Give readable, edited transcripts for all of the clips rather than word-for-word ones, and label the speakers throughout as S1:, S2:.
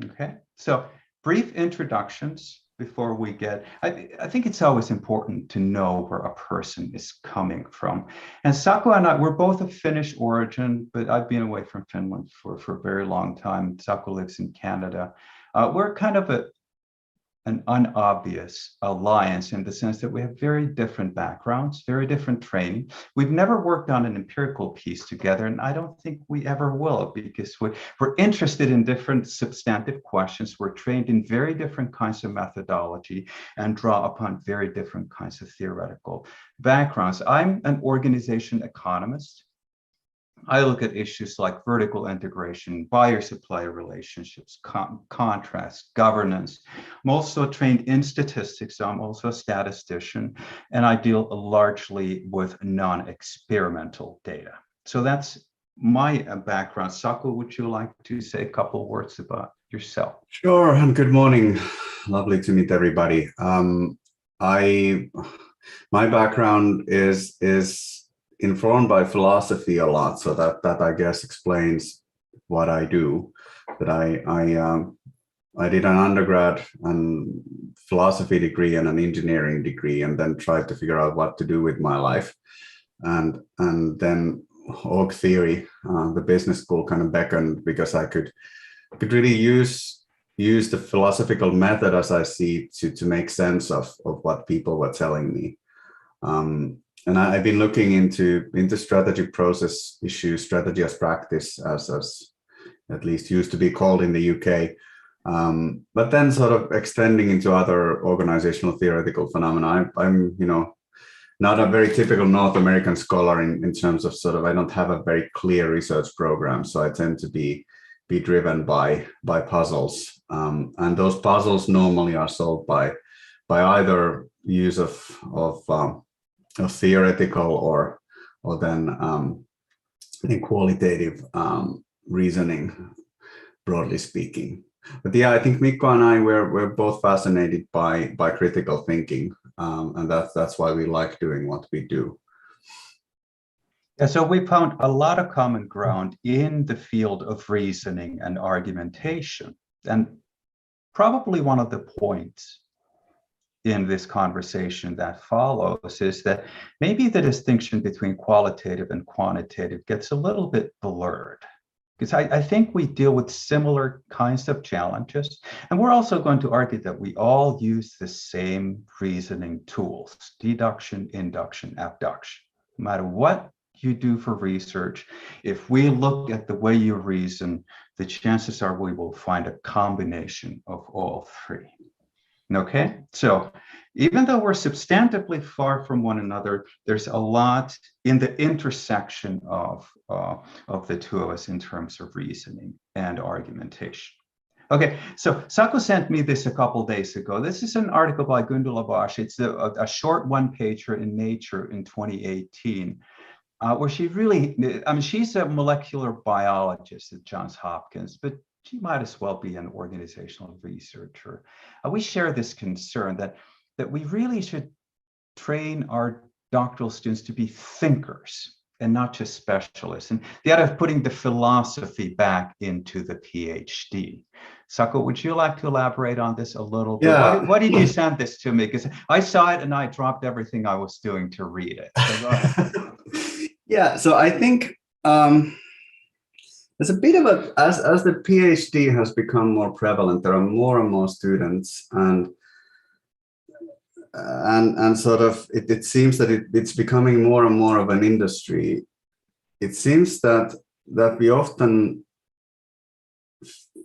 S1: Okay, so brief introductions before we get, I think it's always important to know where a person is coming from. And Saku and I, we're both of Finnish origin, but I've been away from Finland for a very long time. Saku lives in Canada. We're kind of an unobvious alliance in the sense that we have very different backgrounds, very different training. We've never worked on an empirical piece together, and I don't think we ever will, because we're interested in different substantive questions. We're trained in very different kinds of methodology and draw upon very different kinds of theoretical backgrounds. I'm an organization economist. I look at issues like vertical integration, buyer-supplier relationships, contrast, governance. I'm also trained in statistics, so I'm also a statistician, and I deal largely with non-experimental data. So that's my background. Saku, would you like to say a couple of words about yourself?
S2: Sure, and good morning. Lovely to meet everybody. My background is informed by philosophy a lot, so that I guess explains what I do. That I did an undergrad and philosophy degree and an engineering degree, and then tried to figure out what to do with my life. And then org theory, the business school, kind of beckoned, because I could really use the philosophical method as I see to make sense of what people were telling me. And I've been looking into strategy process issues, strategy as practice, as at least used to be called in the UK, but then sort of extending into other organizational theoretical phenomena. I'm not a very typical North American scholar in terms of sort of, I don't have a very clear research program, so I tend to be driven by puzzles, and those puzzles normally are solved by either use of theoretical or then qualitative reasoning, broadly speaking. But yeah, I think Mikko and I we're both fascinated by critical thinking, and that's why we like doing what we do.
S1: Yeah, so we found a lot of common ground in the field of reasoning and argumentation, and probably one of the points in this conversation that follows is that maybe the distinction between qualitative and quantitative gets a little bit blurred, because I think we deal with similar kinds of challenges. And we're also going to argue that we all use the same reasoning tools: deduction, induction, abduction. No matter what you do for research, if we look at the way you reason, the chances are we will find a combination of all three. Okay, so even though we're substantively far from one another, there's a lot in the intersection of the two of us in terms of reasoning and argumentation. Okay, so Saku sent me this a couple days ago. This is an article by Gundula Bosch. It's a short one-pager in Nature in 2018, where she really, she's a molecular biologist at Johns Hopkins, but she might as well be an organizational researcher. We share this concern that we really should train our doctoral students to be thinkers and not just specialists, and the idea of putting the philosophy back into the PhD. Saku, would you like to elaborate on this a little bit?
S2: Yeah.
S1: Why did you send this to me? Because I saw it and I dropped everything I was doing to read it. So go ahead.
S2: Yeah, so I think there's a bit of as the PhD has become more prevalent, there are more and more students, and sort of it seems that it's becoming more and more of an industry. It seems that we often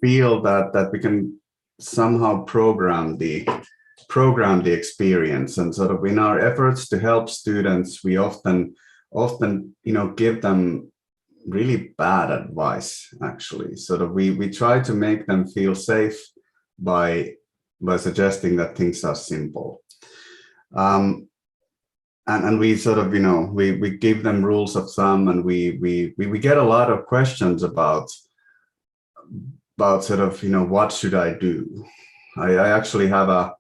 S2: feel that we can somehow program the experience, and sort of in our efforts to help students, we often give them really bad advice, actually. Sort of we try to make them feel safe by suggesting that things are simple. And we sort of, we give them rules of thumb, and we get a lot of questions about sort of, what should I do? I actually have a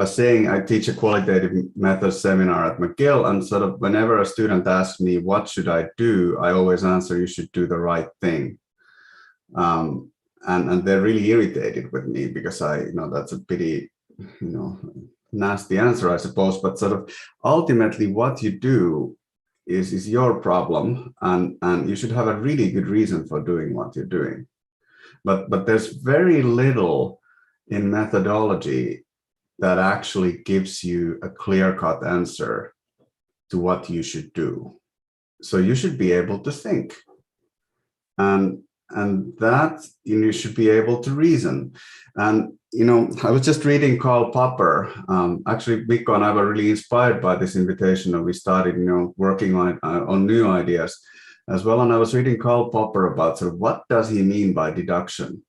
S2: saying. I teach a qualitative methods seminar at McGill, and sort of whenever a student asks me, what should I do? I always answer, you should do the right thing. and they're really irritated with me because that's a pretty, nasty answer, I suppose. But sort of ultimately what you do is your problem, and you should have a really good reason for doing what you're doing. But there's very little in methodology that actually gives you a clear-cut answer to what you should do. So you should be able to think, and that you should be able to reason. And I was just reading Karl Popper. Actually, Mikko and I were really inspired by this invitation, and we started working on new ideas as well. And I was reading Karl Popper about sort of what does he mean by deduction.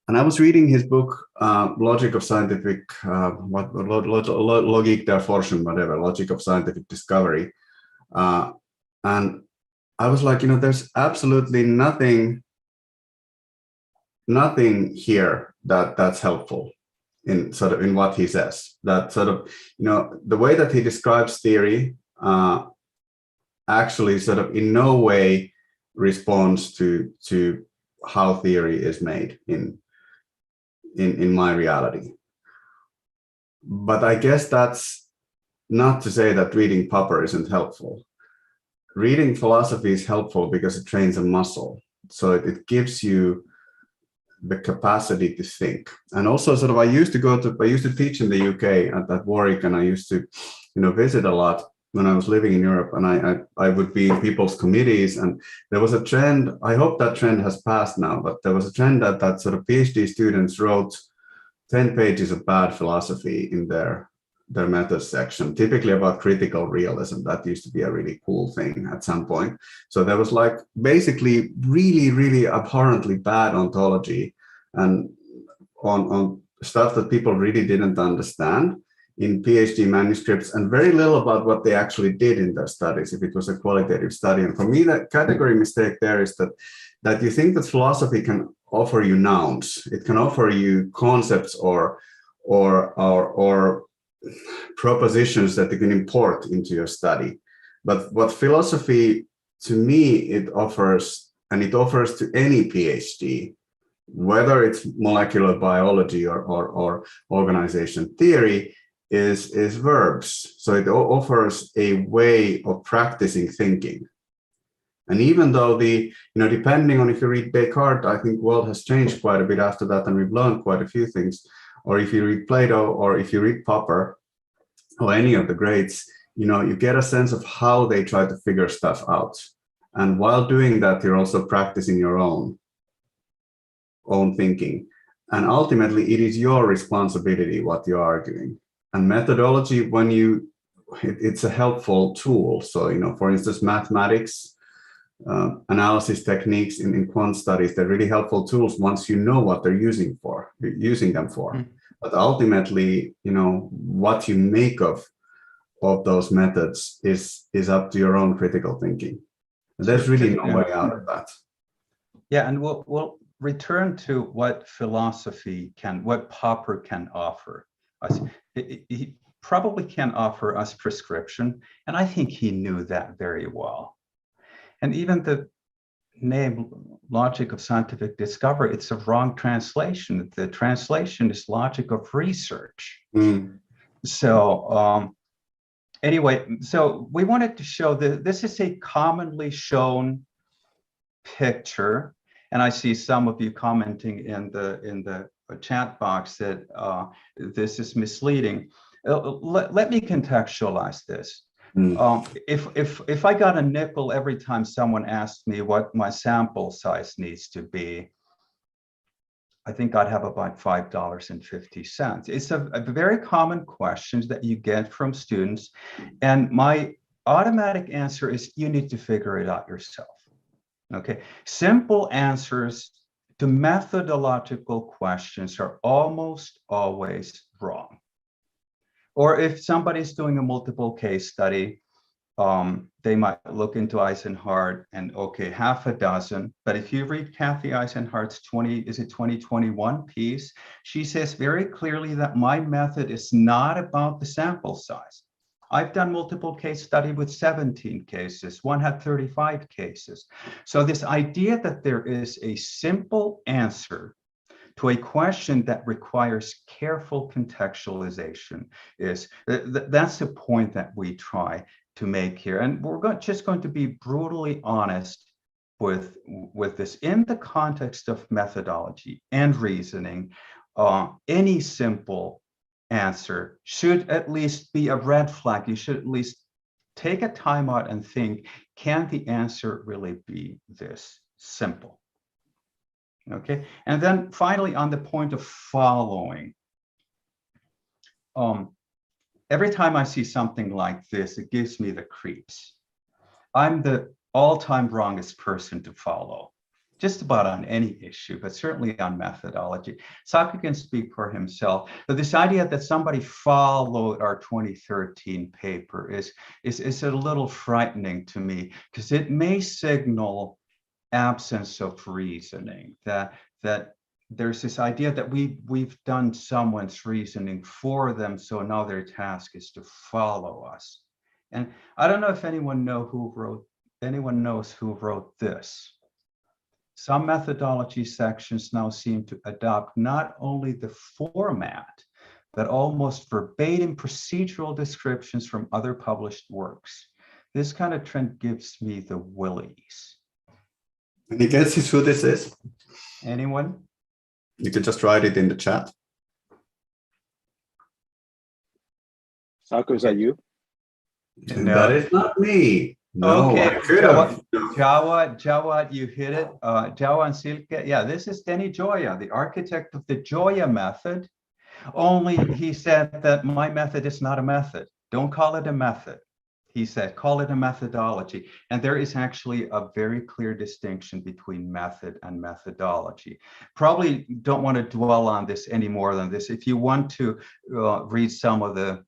S2: And I was reading his book, Logic of Scientific, Logik der Forschung, whatever, Logic of Scientific Discovery. And I was like, there's absolutely nothing here that's helpful in what he says. That sort of, the way that he describes theory actually sort of in no way responds to how theory is made in my reality. But I guess that's not to say that reading Popper isn't helpful. Reading philosophy is helpful because it trains a muscle. So it gives you the capacity to think. And also sort of, I used to teach in the UK at Warwick, and I used to, visit a lot when I was living in Europe, and I would be in people's committees, and there was a trend. I hope that trend has passed now, but there was a trend that sort of PhD students wrote 10 pages of bad philosophy in their methods section, typically about critical realism. That used to be a really cool thing at some point. So there was like basically really, really abhorrently bad ontology and on stuff that people really didn't understand in PhD manuscripts, and very little about what they actually did in their studies, if it was a qualitative study. And for me, that category mistake there is that you think that philosophy can offer you nouns. It can offer you concepts or propositions that you can import into your study. But what philosophy, to me, it offers, and it offers to any PhD, whether it's molecular biology or organization theory, is verbs. So it offers a way of practicing thinking. And even though depending on if you read Descartes, I think the world has changed quite a bit after that, and we've learned quite a few things. Or if you read Plato, or if you read Popper, or any of the greats, you get a sense of how they try to figure stuff out. And while doing that, you're also practicing your own thinking. And ultimately, it is your responsibility what you're arguing. And methodology, it's a helpful tool. So, for instance, mathematics, analysis techniques in quant studies, they're really helpful tools once you know what they're using them for. Mm. But ultimately, what you make of those methods is up to your own critical thinking. And there's really no way out of that.
S1: Yeah, and we'll return to what what Popper can offer us. He probably can offer us prescription, and I think he knew that very well. And even the name Logic of Scientific Discovery, it's a wrong translation. The translation is Logic of Research. Mm. So anyway, so we wanted to show that this is a commonly shown picture, and I see some of you commenting in the chat box that this is misleading. Let me contextualize this. Mm. If I got a nickel every time someone asked me what my sample size needs to be, I think I'd have about $5.50. It's a very common question that you get from students, and my automatic answer is you need to figure it out yourself. Okay, simple answers to methodological questions are almost always wrong. Or if somebody's doing a multiple case study, they might look into Eisenhardt and okay, half a dozen. But if you read Kathy Eisenhardt's 2021 piece, she says very clearly that my method is not about the sample size. I've done multiple case study with 17 cases. One had 35 cases. So this idea that there is a simple answer to a question that requires careful contextualization is that's the point that we try to make here. And we're just going to be brutally honest with this. In the context of methodology and reasoning, any simple answer should at least be a red flag. You should at least take a time out and think, can the answer really be this simple? Okay, and then finally on the point of following, every time I see something like this, it gives me the creeps. I'm the all-time wrongest person to follow, just about on any issue, but certainly on methodology. Saku can speak for himself, but this idea that somebody followed our 2013 paper is a little frightening to me, because it may signal absence of reasoning, that there's this idea that we've done someone's reasoning for them, so now their task is to follow us. And I don't know if anyone knows who wrote this. Some methodology sections now seem to adopt not only the format, but almost verbatim procedural descriptions from other published works. This kind of trend gives me the willies.
S2: Any guesses who this is?
S1: Anyone?
S2: You can just write it in the chat.
S3: Saku, is that you?
S1: No.
S2: That is not me. No,
S1: okay,
S2: I could have.
S1: Jawa, you hit it. Jawa and Silke. Yeah, this is Denny Gioia, the architect of the Gioia method. Only he said that my method is not a method. Don't call it a method. He said, call it a methodology. And there is actually a very clear distinction between method and methodology. Probably don't want to dwell on this any more than this. If you want to read some of the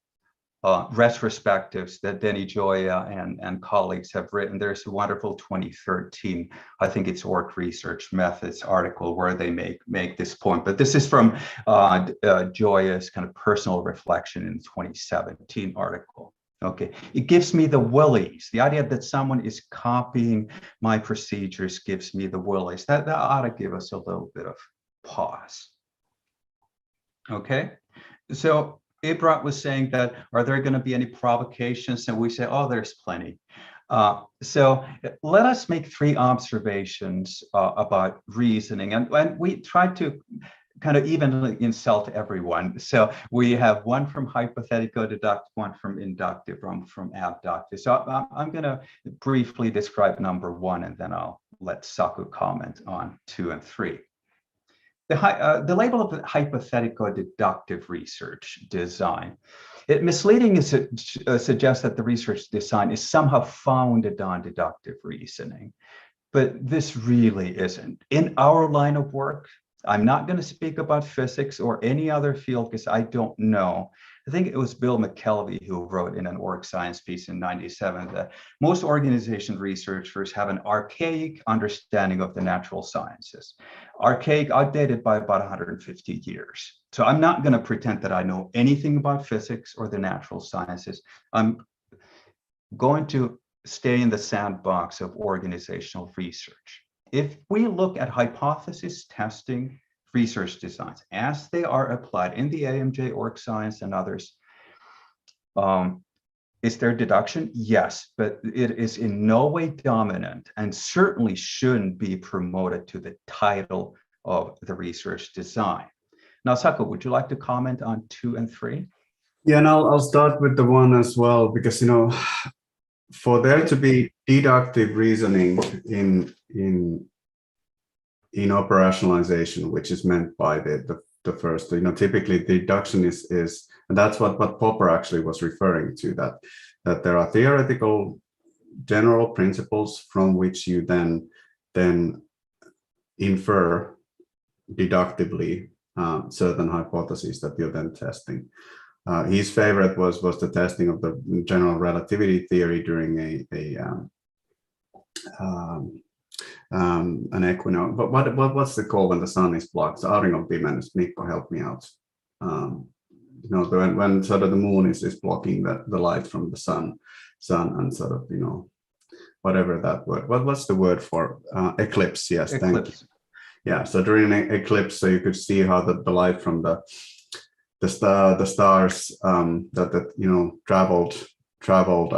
S1: retrospectives that Denny Gioia and colleagues have written, there's a wonderful 2013, I think it's Org Research Methods article where they make this point. But this is from Gioia's kind of personal reflection in the 2017 article. Okay, it gives me the willies. The idea that someone is copying my procedures gives me the willies. That ought to give us a little bit of pause. Okay, so Ibrat was saying that, are there going to be any provocations? And we say, oh, there's plenty. So let us make three observations about reasoning. And we try to kind of evenly insult everyone. So we have one from hypothetico-deductive, one from inductive, one from abductive. So I'm going to briefly describe number one, and then I'll let Saku comment on 2 and 3. The label of hypothetico-deductive research design, it misleading is suggests that the research design is somehow founded on deductive reasoning, but this really isn't. In our line of work, I'm not going to speak about physics or any other field because I don't know. I think it was Bill McKelvey who wrote in an org science piece in '97 that most organization researchers have an archaic understanding of the natural sciences. Archaic, outdated by about 150 years. So I'm not going to pretend that I know anything about physics or the natural sciences. I'm going to stay in the sandbox of organizational research. If we look at hypothesis testing research designs as they are applied in the AMJ, org science, and others, is there deduction? Yes, but it is in no way dominant and certainly shouldn't be promoted to the title of the research design. Now, Saku, would you like to comment on 2 and 3?
S2: Yeah, and I'll start with the 1 as well, because, you know, for there to be deductive reasoning in operationalization, which is meant by the first, you know, typically the deduction is, and that's what Popper actually was referring to, that there are theoretical general principles from which you then infer deductively certain hypotheses that you're then testing. His favorite was the testing of the general relativity theory during an equinox. But what's the call when the sun is blocked? Auringon pimeys. Mikko, help me out. when sort of the moon is blocking the light from the sun, and sort of, whatever that word, what's the word for eclipse? Yes,
S1: eclipse.
S2: thank you. Yeah, so during an eclipse, so you could see how the light from the stars that traveled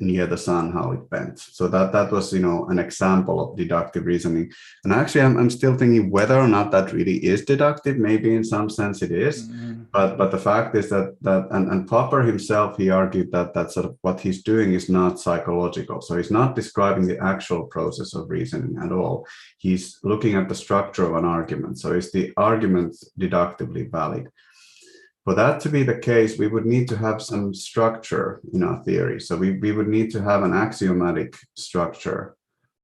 S2: near the sun, how it bent. So that was an example of deductive reasoning. And actually, I'm still thinking whether or not that really is deductive. Maybe in some sense it is, but the fact is that and Popper himself, he argued that sort of what he's doing is not psychological. So he's not describing the actual process of reasoning at all. He's looking at the structure of an argument. So is the argument deductively valid? For that to be the case, we would need to have some structure in our theory. So we would need to have an axiomatic structure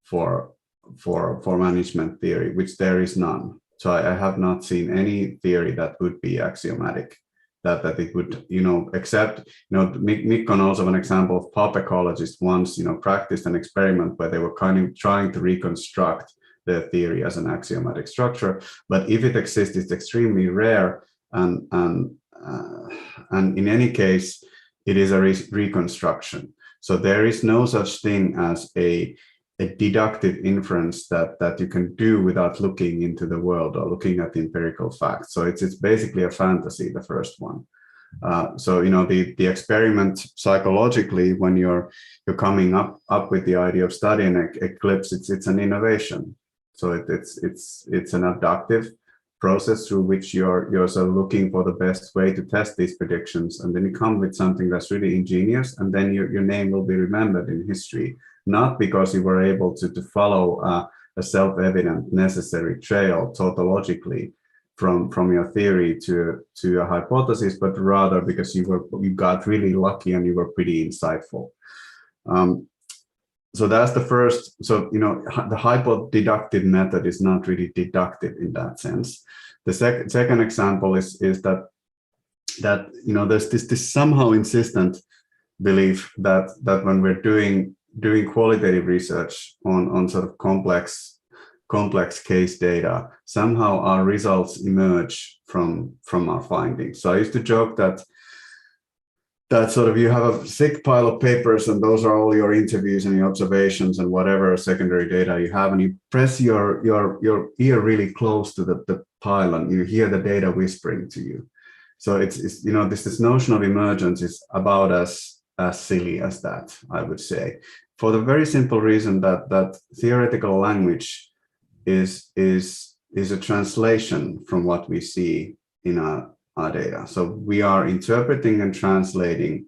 S2: for management theory, which there is none. So I have not seen any theory that would be axiomatic, that it would, except, Mikko knows of an example of pop ecologists once, practiced an experiment where they were kind of trying to reconstruct their theory as an axiomatic structure. But if it exists, it's extremely rare. And in any case, it is a reconstruction. So there is no such thing as a deductive inference that you can do without looking into the world or looking at the empirical facts. So it's basically a fantasy, the first one. So the experiment psychologically, when you're coming up with the idea of studying an eclipse, it's an innovation. So it's an abductive process through which you're sort of looking for the best way to test these predictions, and then you come with something that's really ingenious, and then your name will be remembered in history, not because you were able to follow a self-evident necessary trail tautologically from your theory to a hypothesis, but rather because you got really lucky and you were pretty insightful. So that's the first. So, the hypodeductive method is not really deductive in that sense. The second example is that there's this somehow insistent belief that when we're doing qualitative research on sort of complex case data, somehow our results emerge from our findings. So I used to joke that sort of you have a thick pile of papers, and those are all your interviews and your observations and whatever secondary data you have, and you press your ear really close to the pile, and you hear the data whispering to you. So it's this notion of emergence is about as silly as that, I would say, for the very simple reason that theoretical language is a translation from what we see in our data. So we are interpreting and translating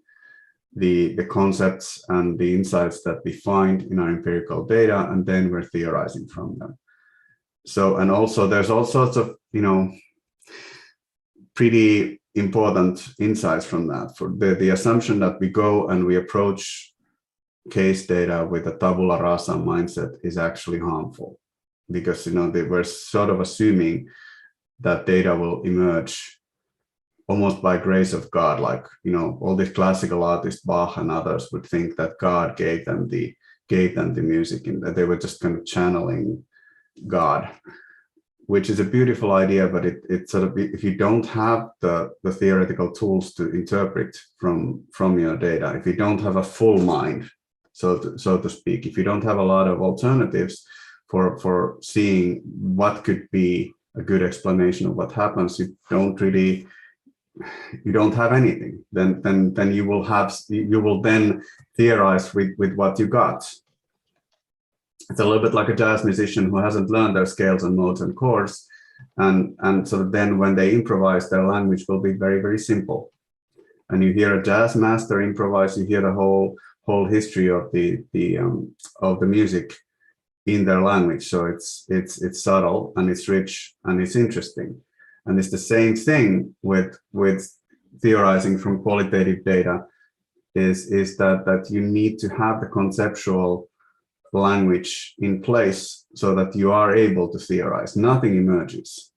S2: the concepts and the insights that we find in our empirical data, and then we're theorizing from them. So, and also there's all sorts of, pretty important insights from that. For the assumption that we go and we approach case data with a tabula rasa mindset is actually harmful, because, we're sort of assuming that data will emerge almost by grace of God, like, all these classical artists, Bach and others, would think that God gave them the music, and that they were just kind of channeling God, which is a beautiful idea, but it sort of, if you don't have the theoretical tools to interpret from your data, if you don't have a full mind, so to speak, if you don't have a lot of alternatives for seeing what could be a good explanation of what happens, you don't have anything. Then you will then theorize with what you got. It's a little bit like a jazz musician who hasn't learned their scales and modes and chords, and so then when they improvise, their language will be very, very simple. And you hear a jazz master improvise, you hear the whole history of the music in their language. So it's subtle and it's rich and it's interesting. And it's the same thing with theorizing from qualitative data, is that you need to have the conceptual language in place so that you are able to theorize. Nothing emerges.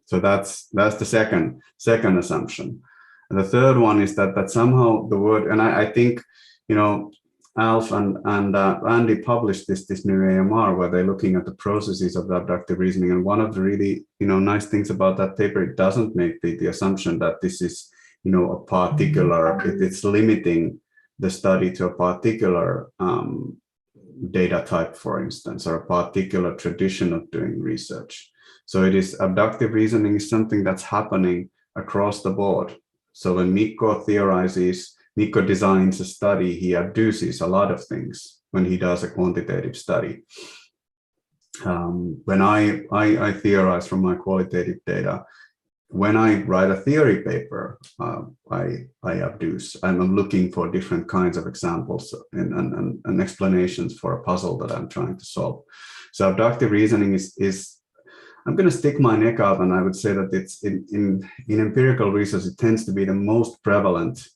S2: So that's the second assumption. And the third one is that somehow the word, and I think, Alf and Andy published this new AMR where they're looking at the processes of the abductive reasoning. And one of the really, nice things about that paper, it doesn't make the assumption that this is, a particular, it's limiting the study to a particular data type, for instance, or a particular tradition of doing research. So it is abductive reasoning is something that's happening across the board. So when Mikko designs a study, he abduces a lot of things when he does a quantitative study. When I theorize from my qualitative data, when I write a theory paper, I abduce. I'm looking for different kinds of examples and explanations for a puzzle that I'm trying to solve. So abductive reasoning is I'm going to stick my neck out, and I would say that it's in empirical research, it tends to be the most prevalent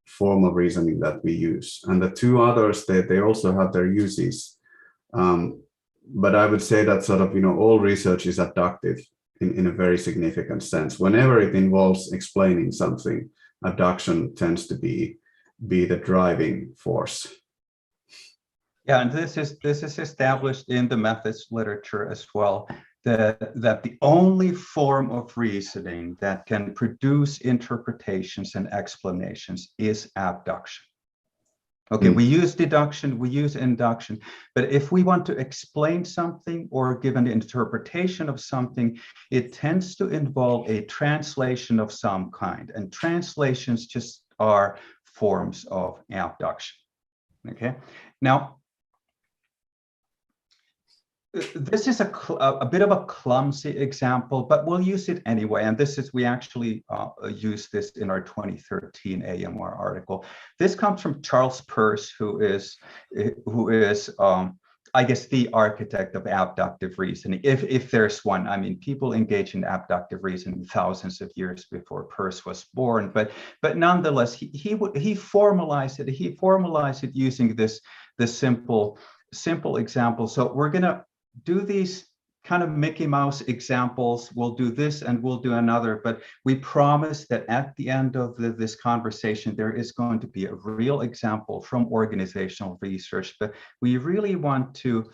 S2: form of reasoning that we use. And the two others, they also have their uses. But I would say that sort of, all research is abductive in a very significant sense. Whenever it involves explaining something, abduction tends to be the driving force.
S1: Yeah, and this is established in the methods literature as well, that the only form of reasoning that can produce interpretations and explanations is abduction. Okay, we use deduction, we use induction, but if we want to explain something or give an interpretation of something, it tends to involve a translation of some kind, and translations just are forms of abduction. Okay, now this is a bit of a clumsy example, but we'll use it anyway. And we actually used this in our 2013 AMR article. This comes from Charles Peirce, who is I guess the architect of abductive reasoning, if there's one. I mean, people engage in abductive reasoning thousands of years before Peirce was born, but nonetheless, he formalized it. He formalized it using this simple example. So we're gonna do these kind of Mickey Mouse examples. We'll do this and we'll do another, but we promise that at the end of this conversation, there is going to be a real example from organizational research. But we really want to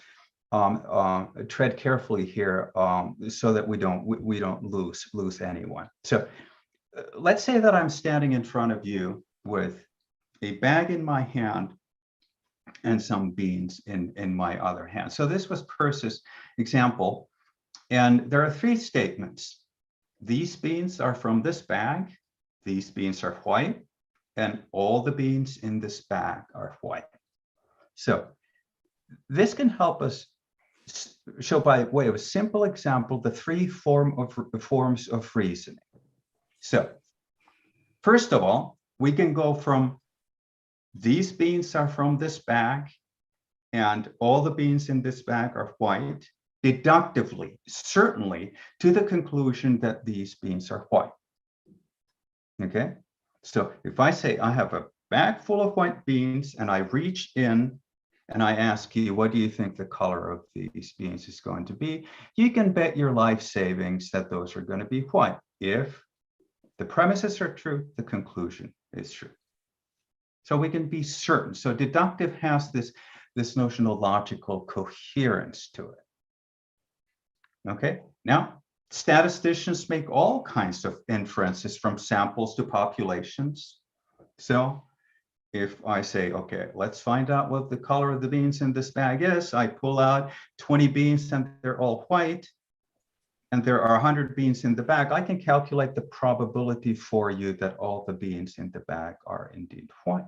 S1: tread carefully here so that we don't lose anyone. So let's say that I'm standing in front of you with a bag in my hand and some beans in my other hand. So this was Peirce's example. And there are three statements. These beans are from this bag. These beans are white. And all the beans in this bag are white. So this can help us show, by way of a simple example, the three forms of reasoning. So first of all, we can go from these beans are from this bag, and all the beans in this bag are white, deductively, certainly, to the conclusion that these beans are white. Okay, so if I say I have a bag full of white beans and I reach in and I ask you, what do you think the color of these beans is going to be? You can bet your life savings that those are going to be white. If the premises are true, the conclusion is true. So we can be certain. So deductive has this notion of logical coherence to it. Okay, now statisticians make all kinds of inferences from samples to populations. So if I say, okay, let's find out what the color of the beans in this bag is, I pull out 20 beans and they're all white, and there are 100 beans in the bag, I can calculate the probability for you that all the beans in the bag are indeed white.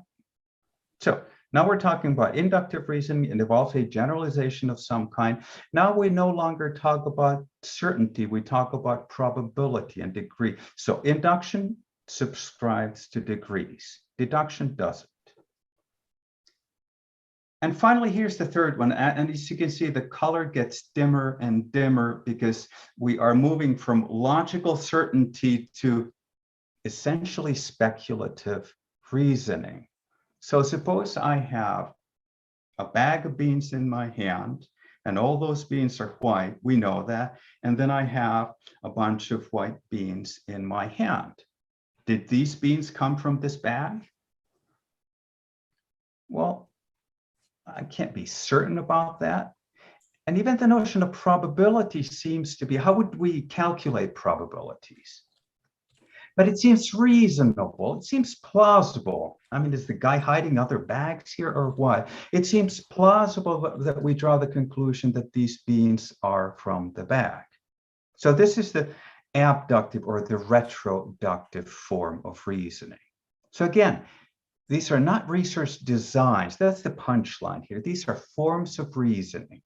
S1: So now we're talking about inductive reasoning. It involves a generalization of some kind. Now we no longer talk about certainty. We talk about probability and degree. So induction subscribes to degrees. Deduction doesn't. And finally, here's the third one. And as you can see, the color gets dimmer and dimmer because we are moving from logical certainty to essentially speculative reasoning. So suppose I have a bag of beans in my hand and all those beans are white, we know that, and then I have a bunch of white beans in my hand. Did these beans come from this bag? Well, I can't be certain about that. And even the notion of probability seems to be, how would we calculate probabilities? but it seems reasonable. It seems plausible. I mean, is the guy hiding other bags here or what? It seems plausible that we draw the conclusion that these beans are from the bag. So this is the abductive or the retroductive form of reasoning. So again, these are not research designs. That's the punchline here. These are forms of reasoning.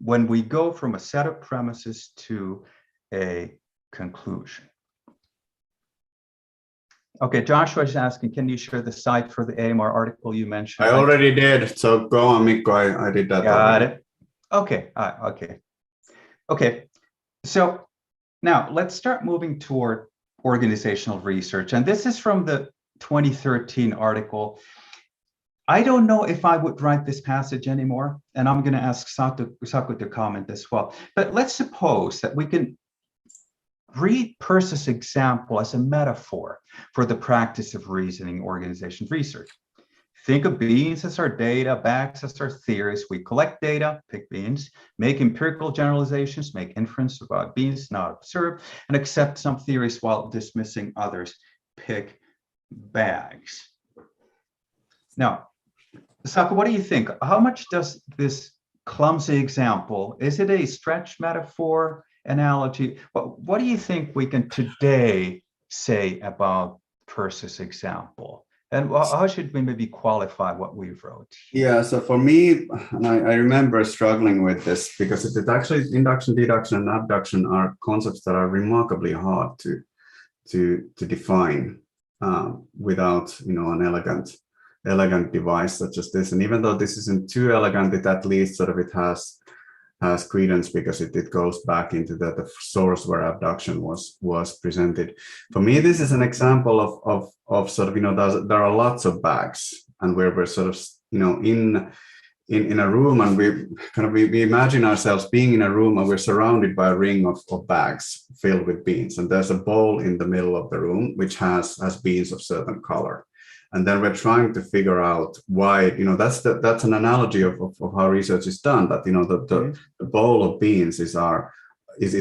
S1: When we go from a set of premises to a conclusion. Okay, Joshua is asking, can you share the site for the AMR article you mentioned?
S2: I already did. So go on, Mikko. I did that.
S1: Got it. Okay. Okay. So now let's start moving toward organizational research. And this is from the 2013 article. I don't know if I would write this passage anymore, and I'm going to ask Saku to comment as well. But let's suppose that we can read Peirce's example as a metaphor for the practice of reasoning organization research. Think of beans as our data, bags as our theories. We collect data, pick beans, make empirical generalizations, make inference about beans not observed, and accept some theories while dismissing others, pick bags. Now, Saku, what do you think? How much does this clumsy example, is it a stretch metaphor analogy? What do you think we can today say about Peirce's example? And how should we maybe qualify what we wrote?
S2: Yeah, so for me, and I remember struggling with this because it actually, induction, deduction, and abduction are concepts that are remarkably hard to define without, an elegant device such as this. And even though this isn't too elegant, it at least sort of it has credence because it goes back into the source where abduction was presented. For me, this is an example of sort of, there are lots of bags, and where we're sort of, in a room, and we imagine ourselves being in a room and we're surrounded by a ring of bags filled with beans. And there's a bowl in the middle of the room which has beans of certain color. And then we're trying to figure out why, that's an analogy of how research is done, that, the bowl of beans is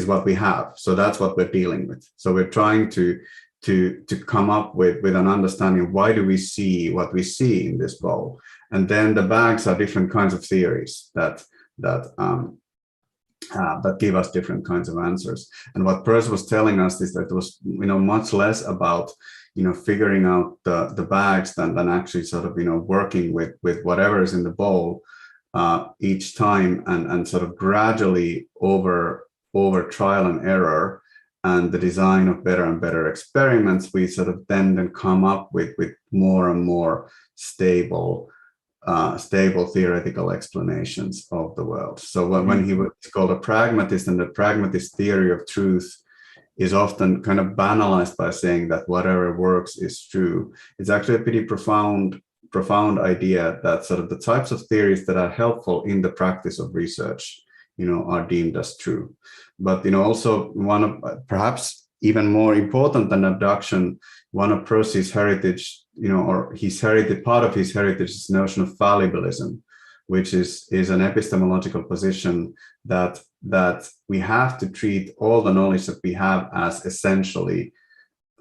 S2: what we have. So that's what we're dealing with. So we're trying to come up with an understanding of why do we see what we see in this bowl. And then the bags are different kinds of theories that give us different kinds of answers. And what Peirce was telling us is that it was, much less about, figuring out the bags than actually sort of, working with whatever is in the bowl each time, and sort of gradually over trial and error and the design of better and better experiments, we sort of then come up with more and more stable theoretical explanations of the world. So when he was called a pragmatist, and the pragmatist theory of truth is often kind of banalized by saying that whatever works is true. It's actually a pretty profound idea that sort of the types of theories that are helpful in the practice of research, are deemed as true. But, also one of perhaps even more important than abduction, one of Peirce's heritage, or his heritage, part of his heritage is the notion of fallibilism, which is an epistemological position that we have to treat all the knowledge that we have as essentially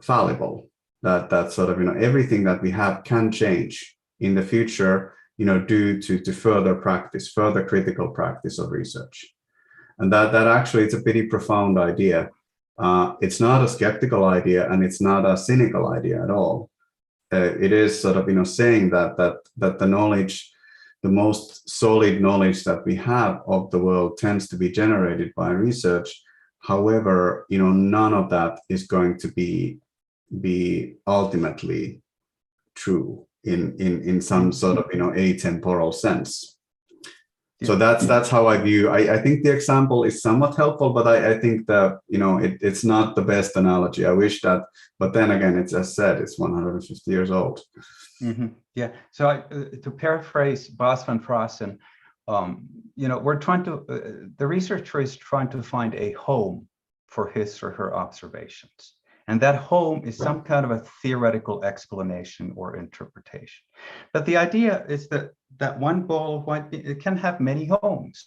S2: fallible, that sort of, everything that we have can change in the future, due to further critical practice of research. And that actually, it's a pretty profound idea. It's not a skeptical idea, and it's not a cynical idea at all. It is sort of, saying that the knowledge, the most solid knowledge that we have of the world tends to be generated by research. However, none of that is going to be ultimately true in some sort of, atemporal sense. So that's how I view. I think the example is somewhat helpful, but I think that, it's not the best analogy. I wish that, but then again, it's, as said, it's 150 years old.
S1: Mm-hmm. Yeah. So to paraphrase Bas van Fraassen, we're trying to, the researcher is trying to find a home for his or her observations. And that home is some kind of a theoretical explanation or interpretation. But the idea is that one bowl of white beans, it can have many homes.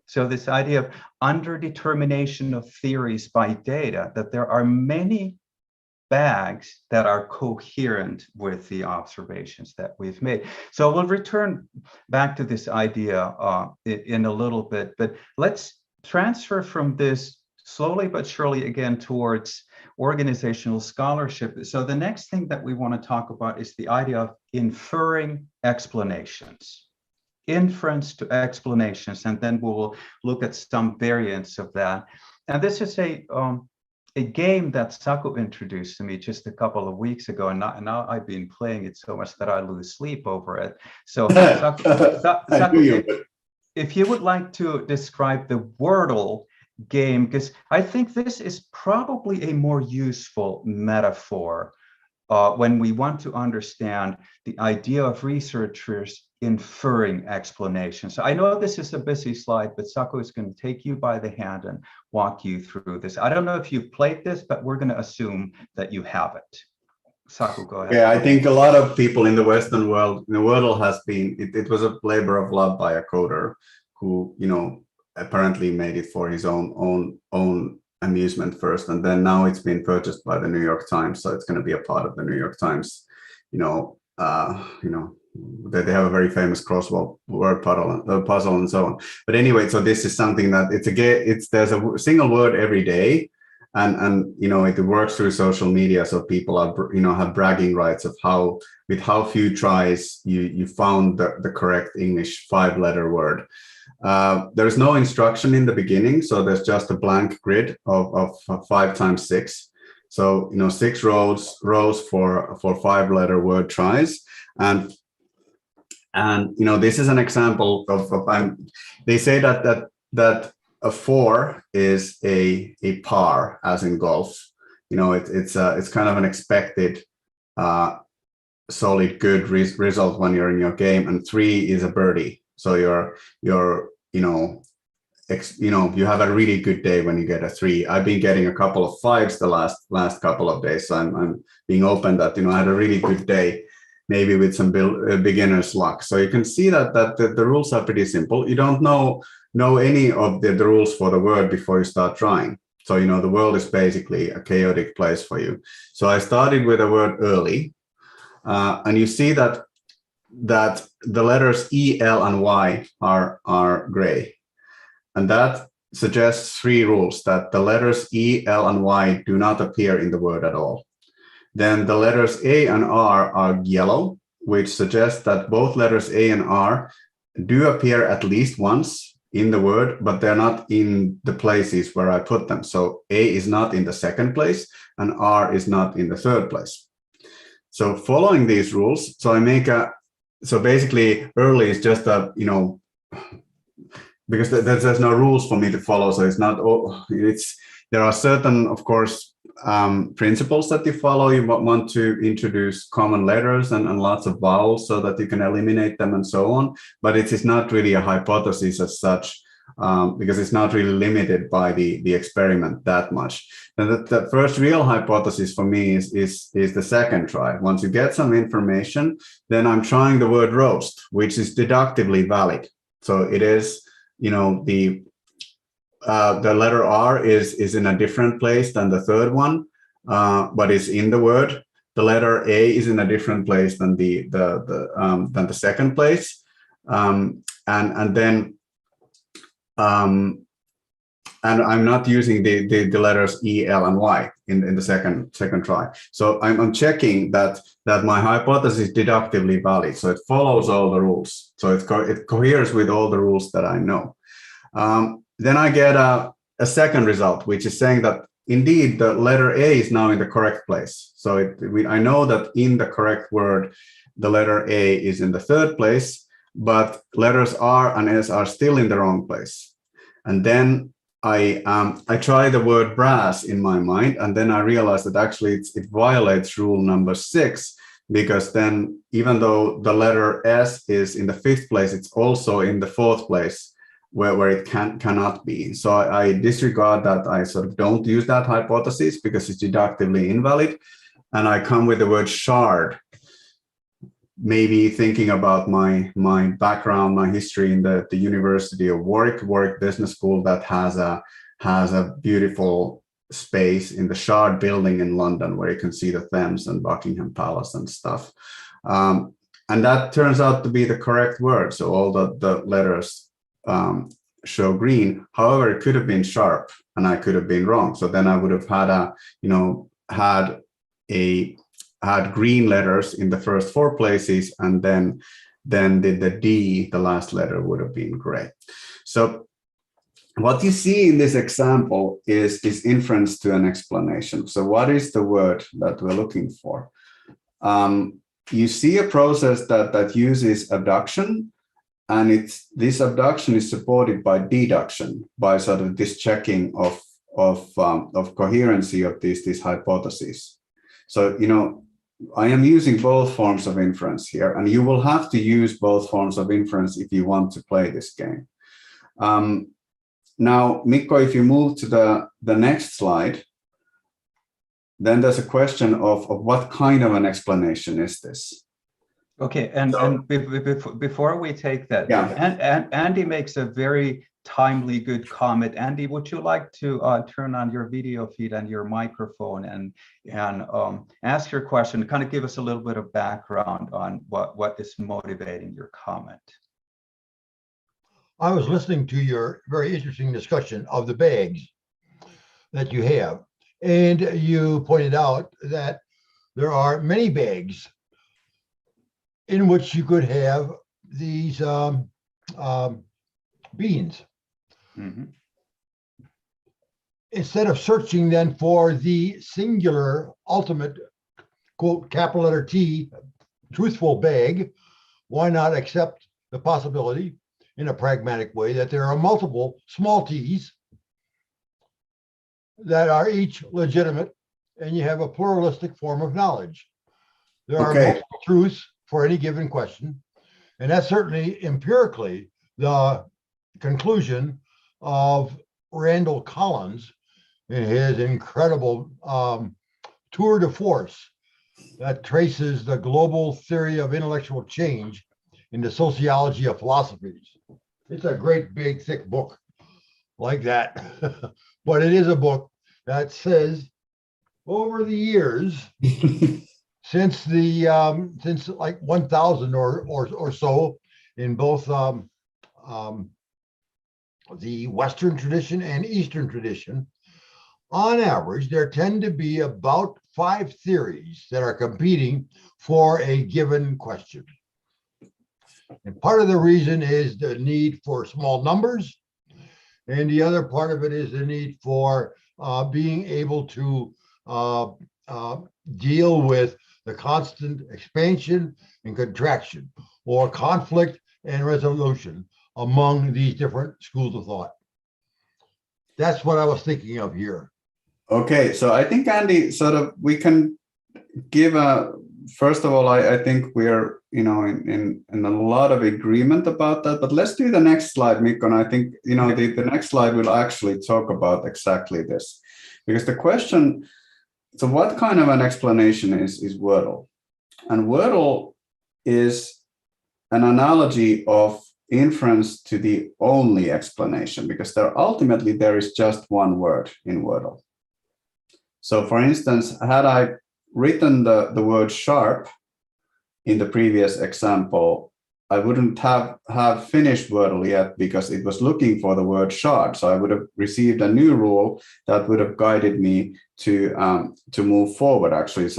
S1: So this idea of underdetermination of theories by data, that there are many bags that are coherent with the observations that we've made. So we'll return back to this idea in a little bit, but let's transfer from this slowly but surely again towards organizational scholarship. So the next thing that we want to talk about is the idea of inferring explanations. Inference to explanations, and then we will look at some variants of that. And this is a game that Saku introduced to me just a couple of weeks ago, and now I've been playing it so much that I lose sleep over it. So Saku, if you would like to describe the Wordle game, because I think this is probably a more useful metaphor when we want to understand the idea of researchers inferring explanations. So I know this is a busy slide, but Saku is going to take you by the hand and walk you through this. I don't know if you've played this, but we're going to assume that you have it. Saku, go ahead.
S2: Yeah, I think a lot of people in the Western world, the Wordle has been, it was a labor of love by a coder who, apparently made it for his own amusement first, and then now it's been purchased by the New York Times, so it's going to be a part of the New York Times. They have a very famous crossword word puzzle and so on. But anyway, so this is something that there's a single word every day, and it works through social media, so people are have bragging rights of with how few tries you found the correct English 5-letter word. There's no instruction in the beginning, so there's just a blank grid of 5 times 6. So 6 rows for 5-letter word tries, and this is an example of they say that a 4 is a par, as in golf. It's kind of an expected solid good result when you're in your game, and 3 is a birdie. So you have a really good day when you get a 3. I've been getting a couple of 5s the last couple of days, so I'm being open that I had a really good day, maybe with some beginner's luck. So you can see that the rules are pretty simple. You don't know any of the rules for the word before you start trying. So the world is basically a chaotic place for you. So I started with a word early, and you see that the letters E, L, and Y are gray. And that suggests 3 rules: that the letters E, L, and Y do not appear in the word at all. Then the letters A and R are yellow, which suggests that both letters A and R do appear at least once in the word, but they're not in the places where I put them. So A is not in the 2nd place, and R is not in the 3rd place. So following these rules, so basically early is just because there's no rules for me to follow. So there are certain, of course, principles that you follow. You want to introduce common letters and lots of vowels so that you can eliminate them and so on. But it is not really a hypothesis as such, because it's not really limited by the experiment that much. And the first real hypothesis for me is the second try. Once you get some information, then I'm trying the word roast, which is deductively valid. So it is, the letter R is in a different place than the 3rd one, but it's in the word. The letter A is in a different place than the 2nd place, and I'm not using the letters E, L, and Y in the second try. So I'm checking that my hypothesis is deductively valid. So it follows all the rules. So it coheres with all the rules that I know. Then I get a second result, which is saying that indeed the letter A is now in the correct place. So I know that in the correct word, the letter A is in the 3rd place, but letters R and S are still in the wrong place. And then I try the word brass in my mind, and then I realize that actually it violates rule number 6, because then even though the letter S is in the 5th place, it's also in the 4th place where it cannot be. So I disregard that. I sort of don't use that hypothesis because it's deductively invalid, and I come with the word shard. Maybe thinking about my background, my history in the University of Warwick Business School, that has a beautiful space in the Shard building in London, where you can see the Thames and Buckingham Palace and stuff. And that turns out to be the correct word. So all the letters show green. However, it could have been sharp and I could have been wrong. So then I would have had had green letters in the first 4 places, and then the D, the last letter, would have been gray. So what you see in this example is inference to an explanation. So what is the word that we're looking for? You see a process that uses abduction, and this abduction is supported by deduction, by sort of this checking of coherency of these hypotheses. So, I am using both forms of inference here, and you will have to use both forms of inference if you want to play this game. Now, Mikko, if you move to the next slide, then there's a question of what kind of an explanation is this?
S1: Okay, and before we take that,
S2: yeah.
S1: and Andy makes a very timely, good comment. Andy, would you like to turn on your video feed and your microphone and ask your question, kind of give us a little bit of background on what is motivating your comment?
S3: I was listening to your very interesting discussion of the bags that you have, and you pointed out that there are many bags in which you could have these beans.
S1: Mm-hmm.
S3: Instead of searching then for the singular, ultimate, quote, capital letter T, truthful bag, why not accept the possibility in a pragmatic way that there are multiple small t's that are each legitimate, and you have a pluralistic form of knowledge. There are multiple truths for any given question, and that's certainly empirically the conclusion of Randall Collins in his incredible tour de force that traces the global theory of intellectual change in the sociology of philosophies. It's a great, big, thick book like that, but it is a book that says over the years, since like 1000 or so in both the Western tradition and Eastern tradition, on average, there tend to be about 5 theories that are competing for a given question. And part of the reason is the need for small numbers, and the other part of it is the need for being able to deal with the constant expansion and contraction, or conflict and resolution among these different schools of thought. That's what I was thinking of here.
S2: Okay, so I think, Andy, we can give first of all, I think we're in a lot of agreement about that, but let's do the next slide, Mikko, and I think the next slide will actually talk about exactly this, because the question, so what kind of an explanation is Wordle? And Wordle is an analogy of inference to the only explanation, because ultimately there is just one word in Wordle. So for instance, had I written the word sharp in the previous example, I wouldn't have finished Wordle yet, because it was looking for the word shard. So I would have received a new rule that would have guided me to move forward. Actually,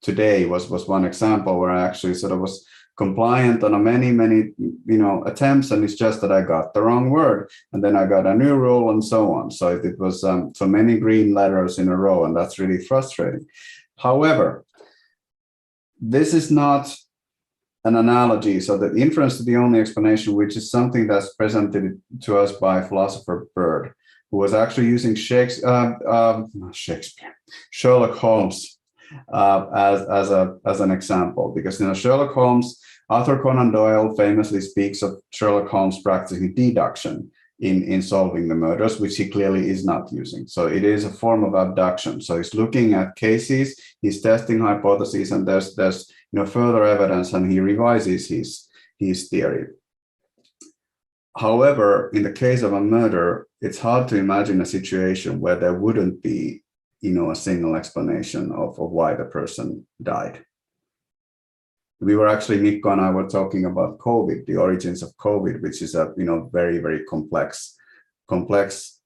S2: today was one example where I actually was compliant on many attempts, and it's just that I got the wrong word, and then I got a new rule, and so on. So it was so many green letters in a row, and that's really frustrating. However, this is not an analogy. So the inference to the only explanation, which is something that's presented to us by philosopher Bird, who was actually using Sherlock Holmes as an example, because Sherlock Holmes, Arthur Conan Doyle famously speaks of Sherlock Holmes practicing deduction in solving the murders, which he clearly is not using. So it is a form of abduction. So he's looking at cases, he's testing hypotheses, and there's further evidence, and he revises his theory. However, in the case of a murder, it's hard to imagine a situation where there wouldn't be, a single explanation of why the person died. We were actually, Mikko and I were talking about COVID, the origins of COVID, which is a, very, very complex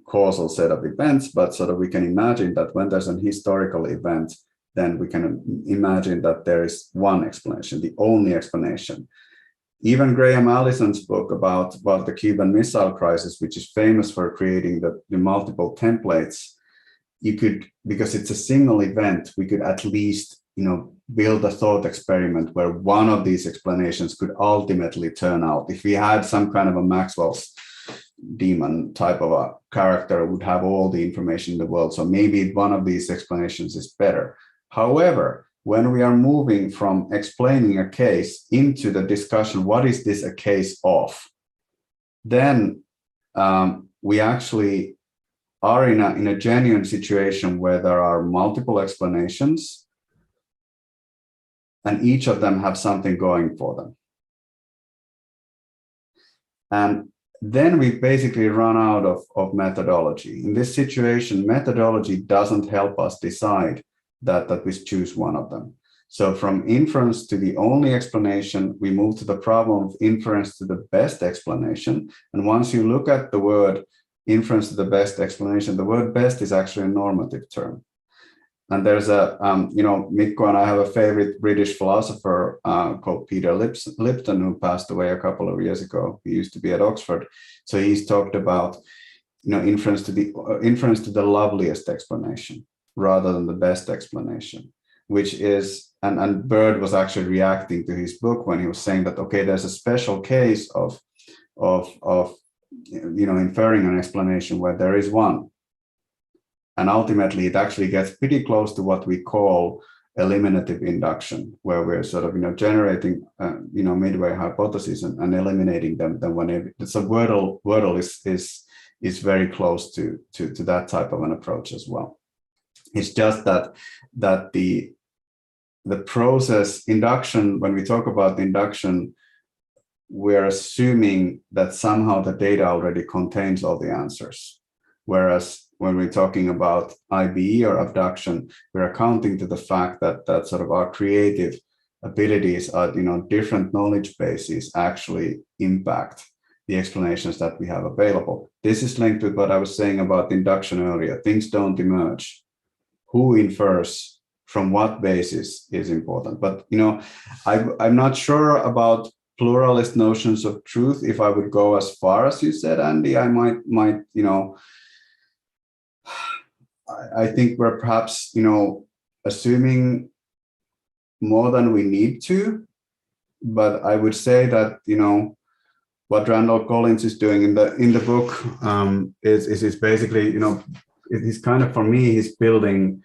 S2: causal set of events, but sort of we can imagine that when there's an historical event, then we can imagine that there is one explanation, the only explanation. Even Graham Allison's book about the Cuban Missile Crisis, which is famous for creating the multiple templates, you could, because it's a single event, we could at least, build a thought experiment where one of these explanations could ultimately turn out. If we had some kind of a Maxwell's demon type of a character, would have all the information in the world. So maybe one of these explanations is better. However, when we are moving from explaining a case into the discussion, what is this a case of? Then we actually are in a genuine situation where there are multiple explanations and each of them have something going for them. And then we basically run out of methodology. In this situation, methodology doesn't help us decide that we choose one of them. So from inference to the only explanation, we move to the problem of inference to the best explanation. And once you look at the word inference to the best explanation, the word best is actually a normative term. And there's Mikko and I have a favorite British philosopher called Peter Lipton, who passed away a couple of years ago. He used to be at Oxford. So he's talked about, inference to the loveliest explanation rather than the best explanation, which is, and Bird was actually reacting to his book when he was saying that, okay, there's a special case of inferring an explanation where there is one. And ultimately, it actually gets pretty close to what we call eliminative induction, where we're sort of, generating, midway hypotheses and eliminating them. Then when so Wordle is very close to that type of an approach as well. It's just that the process induction, when we talk about induction, we're assuming that somehow the data already contains all the answers, whereas when we're talking about IBE or abduction, we're accounting to the fact that sort of our creative abilities are, different knowledge bases actually impact the explanations that we have available. This is linked with what I was saying about induction earlier. Things don't emerge. Who infers from what basis is important. But, I'm not sure about pluralist notions of truth. If I would go as far as you said, Andy, I might, I think we're perhaps, assuming more than we need to, but I would say that, what Randall Collins is doing in the book is basically, he's kind of, for me, he's building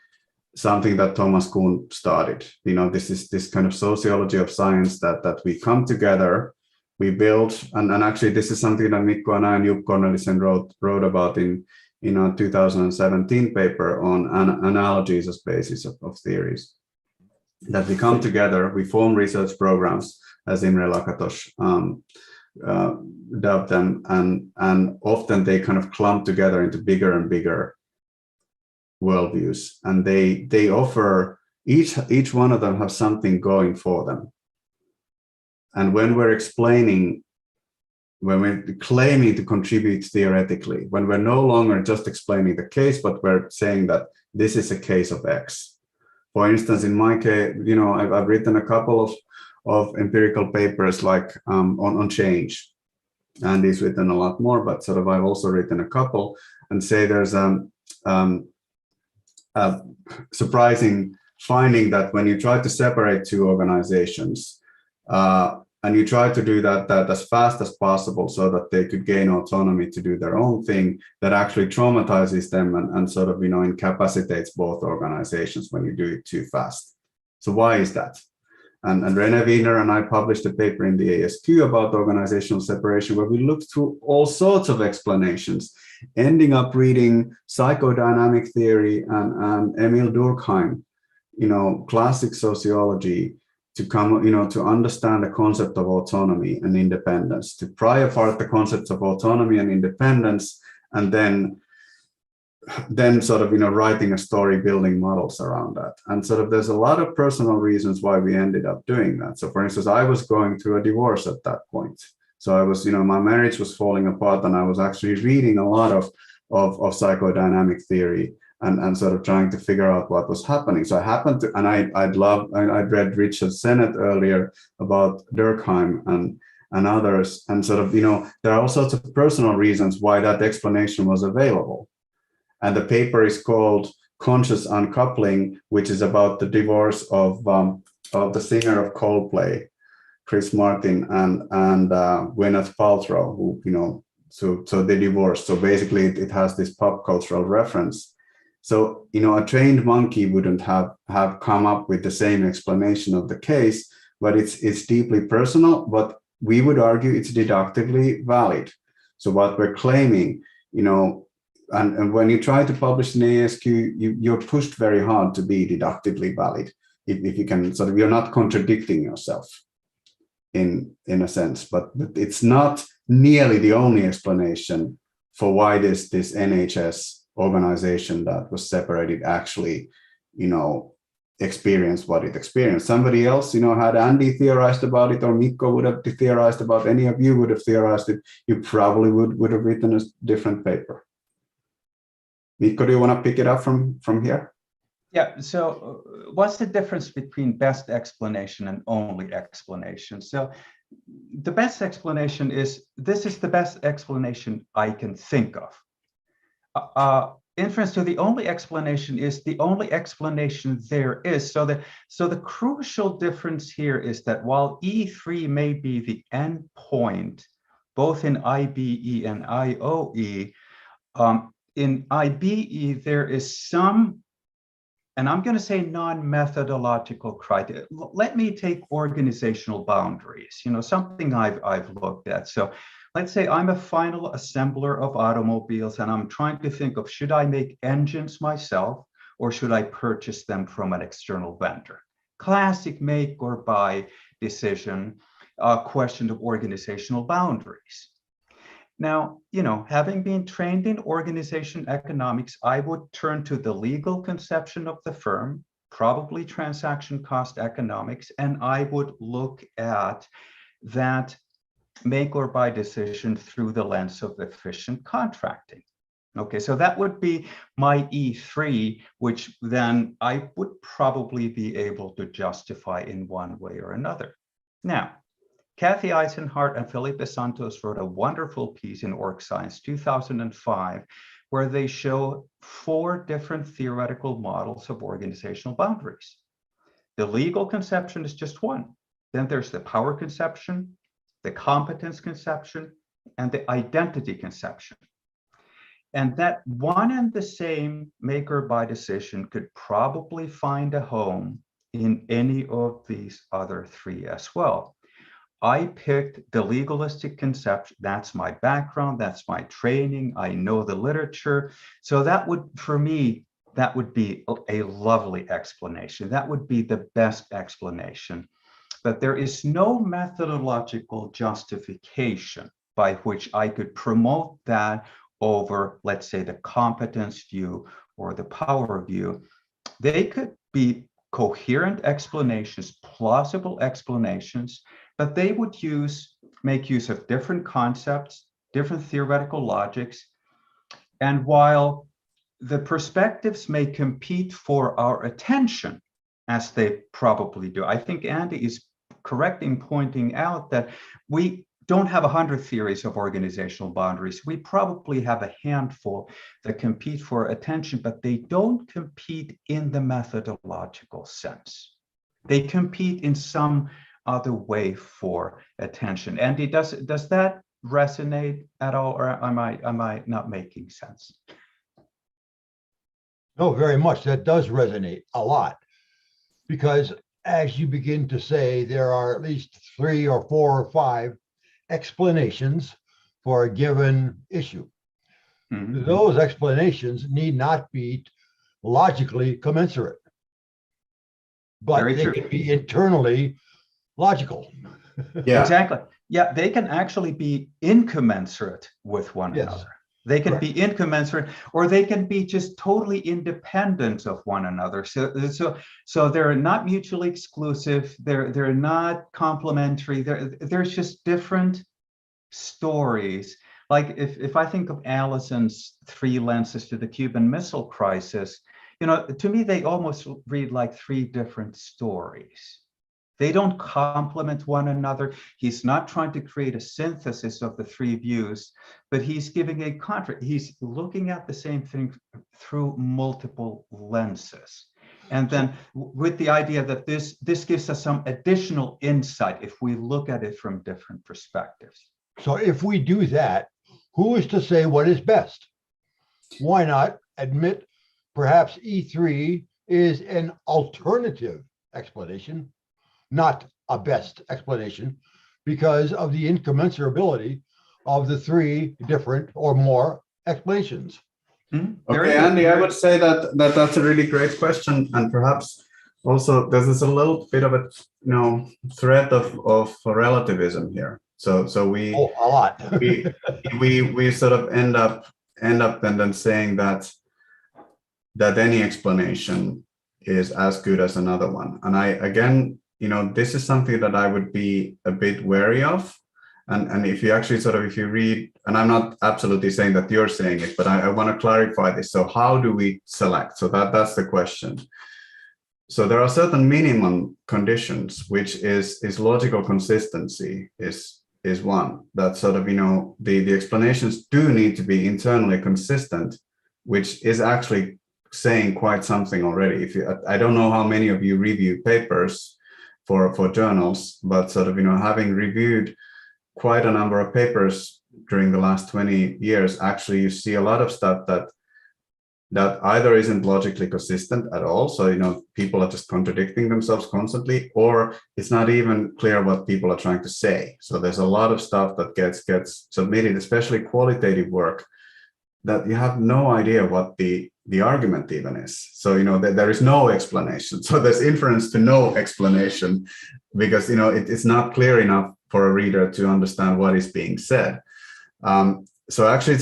S2: something that Thomas Kuhn started. This is this kind of sociology of science that we come together, we build, and actually this is something that Mikko and I and Jupp Cornelissen wrote about in our 2017 paper on analogies as basis of theories. That we come together, we form research programs, as Imre Lakatos dubbed them, and often they kind of clump together into bigger and bigger worldviews, and they offer, each one of them have something going for them. And when we're claiming to contribute theoretically, when we're no longer just explaining the case, but we're saying that this is a case of X. For instance, in my case, I've written a couple of empirical papers like on change. Andy's written a lot more, but sort of I've also written a couple, and say there's a surprising finding that when you try to separate two organizations, and you try to do that as fast as possible so that they could gain autonomy to do their own thing, that actually traumatizes them and sort of, incapacitates both organizations when you do it too fast. So why is that? And René Wiener and I published a paper in the ASQ about organizational separation, where we looked through all sorts of explanations, ending up reading psychodynamic theory and Emil Durkheim, classic sociology, to come, to understand the concept of autonomy and independence, to pry apart the concepts of autonomy and independence, and then sort of, writing a story, building models around that. And sort of there's a lot of personal reasons why we ended up doing that. So for instance, I was going through a divorce at that point. So I was, my marriage was falling apart, and I was actually reading a lot of psychodynamic theory and sort of trying to figure out what was happening. So I happened to, and I'd read Richard Sennett earlier about Durkheim and others. And sort of, there are all sorts of personal reasons why that explanation was available. And the paper is called Conscious Uncoupling, which is about the divorce of the singer of Coldplay, Chris Martin, and Gwyneth Paltrow, who, so they divorced. So basically it has this pop cultural reference. So, a trained monkey wouldn't have come up with the same explanation of the case, but it's deeply personal, but we would argue it's deductively valid. So what we're claiming, and when you try to publish an ASQ, you're pushed very hard to be deductively valid. If you can sort of, you're not contradicting yourself in a sense, but it's not nearly the only explanation for why this NHS organization that was separated actually, experienced what it experienced. Somebody else, had Andy theorized about it, or Mikko would have theorized about, any of you would have theorized it, you probably would have written a different paper. Mikko, do you want to pick it up from here?
S1: Yeah, so what's the difference between best explanation and only explanation? So the best explanation is, this is the best explanation I can think of. Inference to the only explanation is the only explanation there is. So the crucial difference here is that while E3 may be the end point, both in IBE and IOE, in IBE there is some, and I'm going to say non-methodological criteria. Let me take organizational boundaries, something I've looked at. So let's say I'm a final assembler of automobiles, and I'm trying to think of, should I make engines myself, or should I purchase them from an external vendor? Classic make or buy decision, question of organizational boundaries. Now, having been trained in organization economics, I would turn to the legal conception of the firm, probably transaction cost economics, and I would look at that make or buy decision through the lens of efficient contracting. Okay, so that would be my E3, which then I would probably be able to justify in one way or another. Now, Kathy Eisenhart and Felipe Santos wrote a wonderful piece in Org Science 2005, where they show 4 different theoretical models of organizational boundaries. The legal conception is just one. Then there's the power conception, the competence conception, and the identity conception. And that one and the same make or buy decision could probably find a home in any of these other 3 as well. I picked the legalistic conception. That's my background, that's my training, I know the literature. So that would, for me, that would be a lovely explanation. That would be the best explanation. But there is no methodological justification by which I could promote that over, let's say, the competence view or the power view. They could be coherent explanations, plausible explanations, but they would make use of different concepts, different theoretical logics. And while the perspectives may compete for our attention, as they probably do, I think Andy is correct in pointing out that we don't have 100 theories of organizational boundaries. We probably have a handful that compete for attention, but they don't compete in the methodological sense. They compete in some other way for attention. Andy, does that resonate at all, or am I not making sense?
S3: No, very much. That does resonate a lot, because as you begin to say, there are at least 3 or 4 or 5 explanations for a given issue. Mm-hmm. Those explanations need not be logically commensurate, but they can be internally logical.
S1: Yeah, exactly. Yeah, they can actually be incommensurate with one another. They can be incommensurate, or they can be just totally independent of one another. So they're not mutually exclusive. They're not complementary. There's just different stories. Like if I think of Allison's three lenses to the Cuban Missile Crisis, to me they almost read like three different stories. They don't complement one another. He's not trying to create a synthesis of the three views, but he's giving a contrast. He's looking at the same thing through multiple lenses. And then with the idea that this gives us some additional insight if we look at it from different perspectives.
S3: So if we do that, who is to say what is best? Why not admit perhaps E3 is an alternative explanation, not a best explanation, because of the incommensurability of the three different or more explanations.
S2: Okay, Andy, I would say that's a really great question, and perhaps also there's a little bit of a thread of relativism here. So we
S3: a lot
S2: we sort of end up then saying that any explanation is as good as another one, and I again. This is something that I would be a bit wary of. And if you actually if you read, and I'm not absolutely saying that you're saying it, but I want to clarify this. So how do we select? So that's the question. So there are certain minimum conditions, which is logical consistency is one. That the explanations do need to be internally consistent, which is actually saying quite something already. I don't know how many of you review papers for journals, but having reviewed quite a number of papers during the last 20 years, actually you see a lot of stuff that either isn't logically consistent at all. So, people are just contradicting themselves constantly, or it's not even clear what people are trying to say. So there's a lot of stuff that gets submitted, especially qualitative work, that you have no idea what the argument even is. So, there is no explanation. So there's inference to no explanation because, it's not clear enough for a reader to understand what is being said. So actually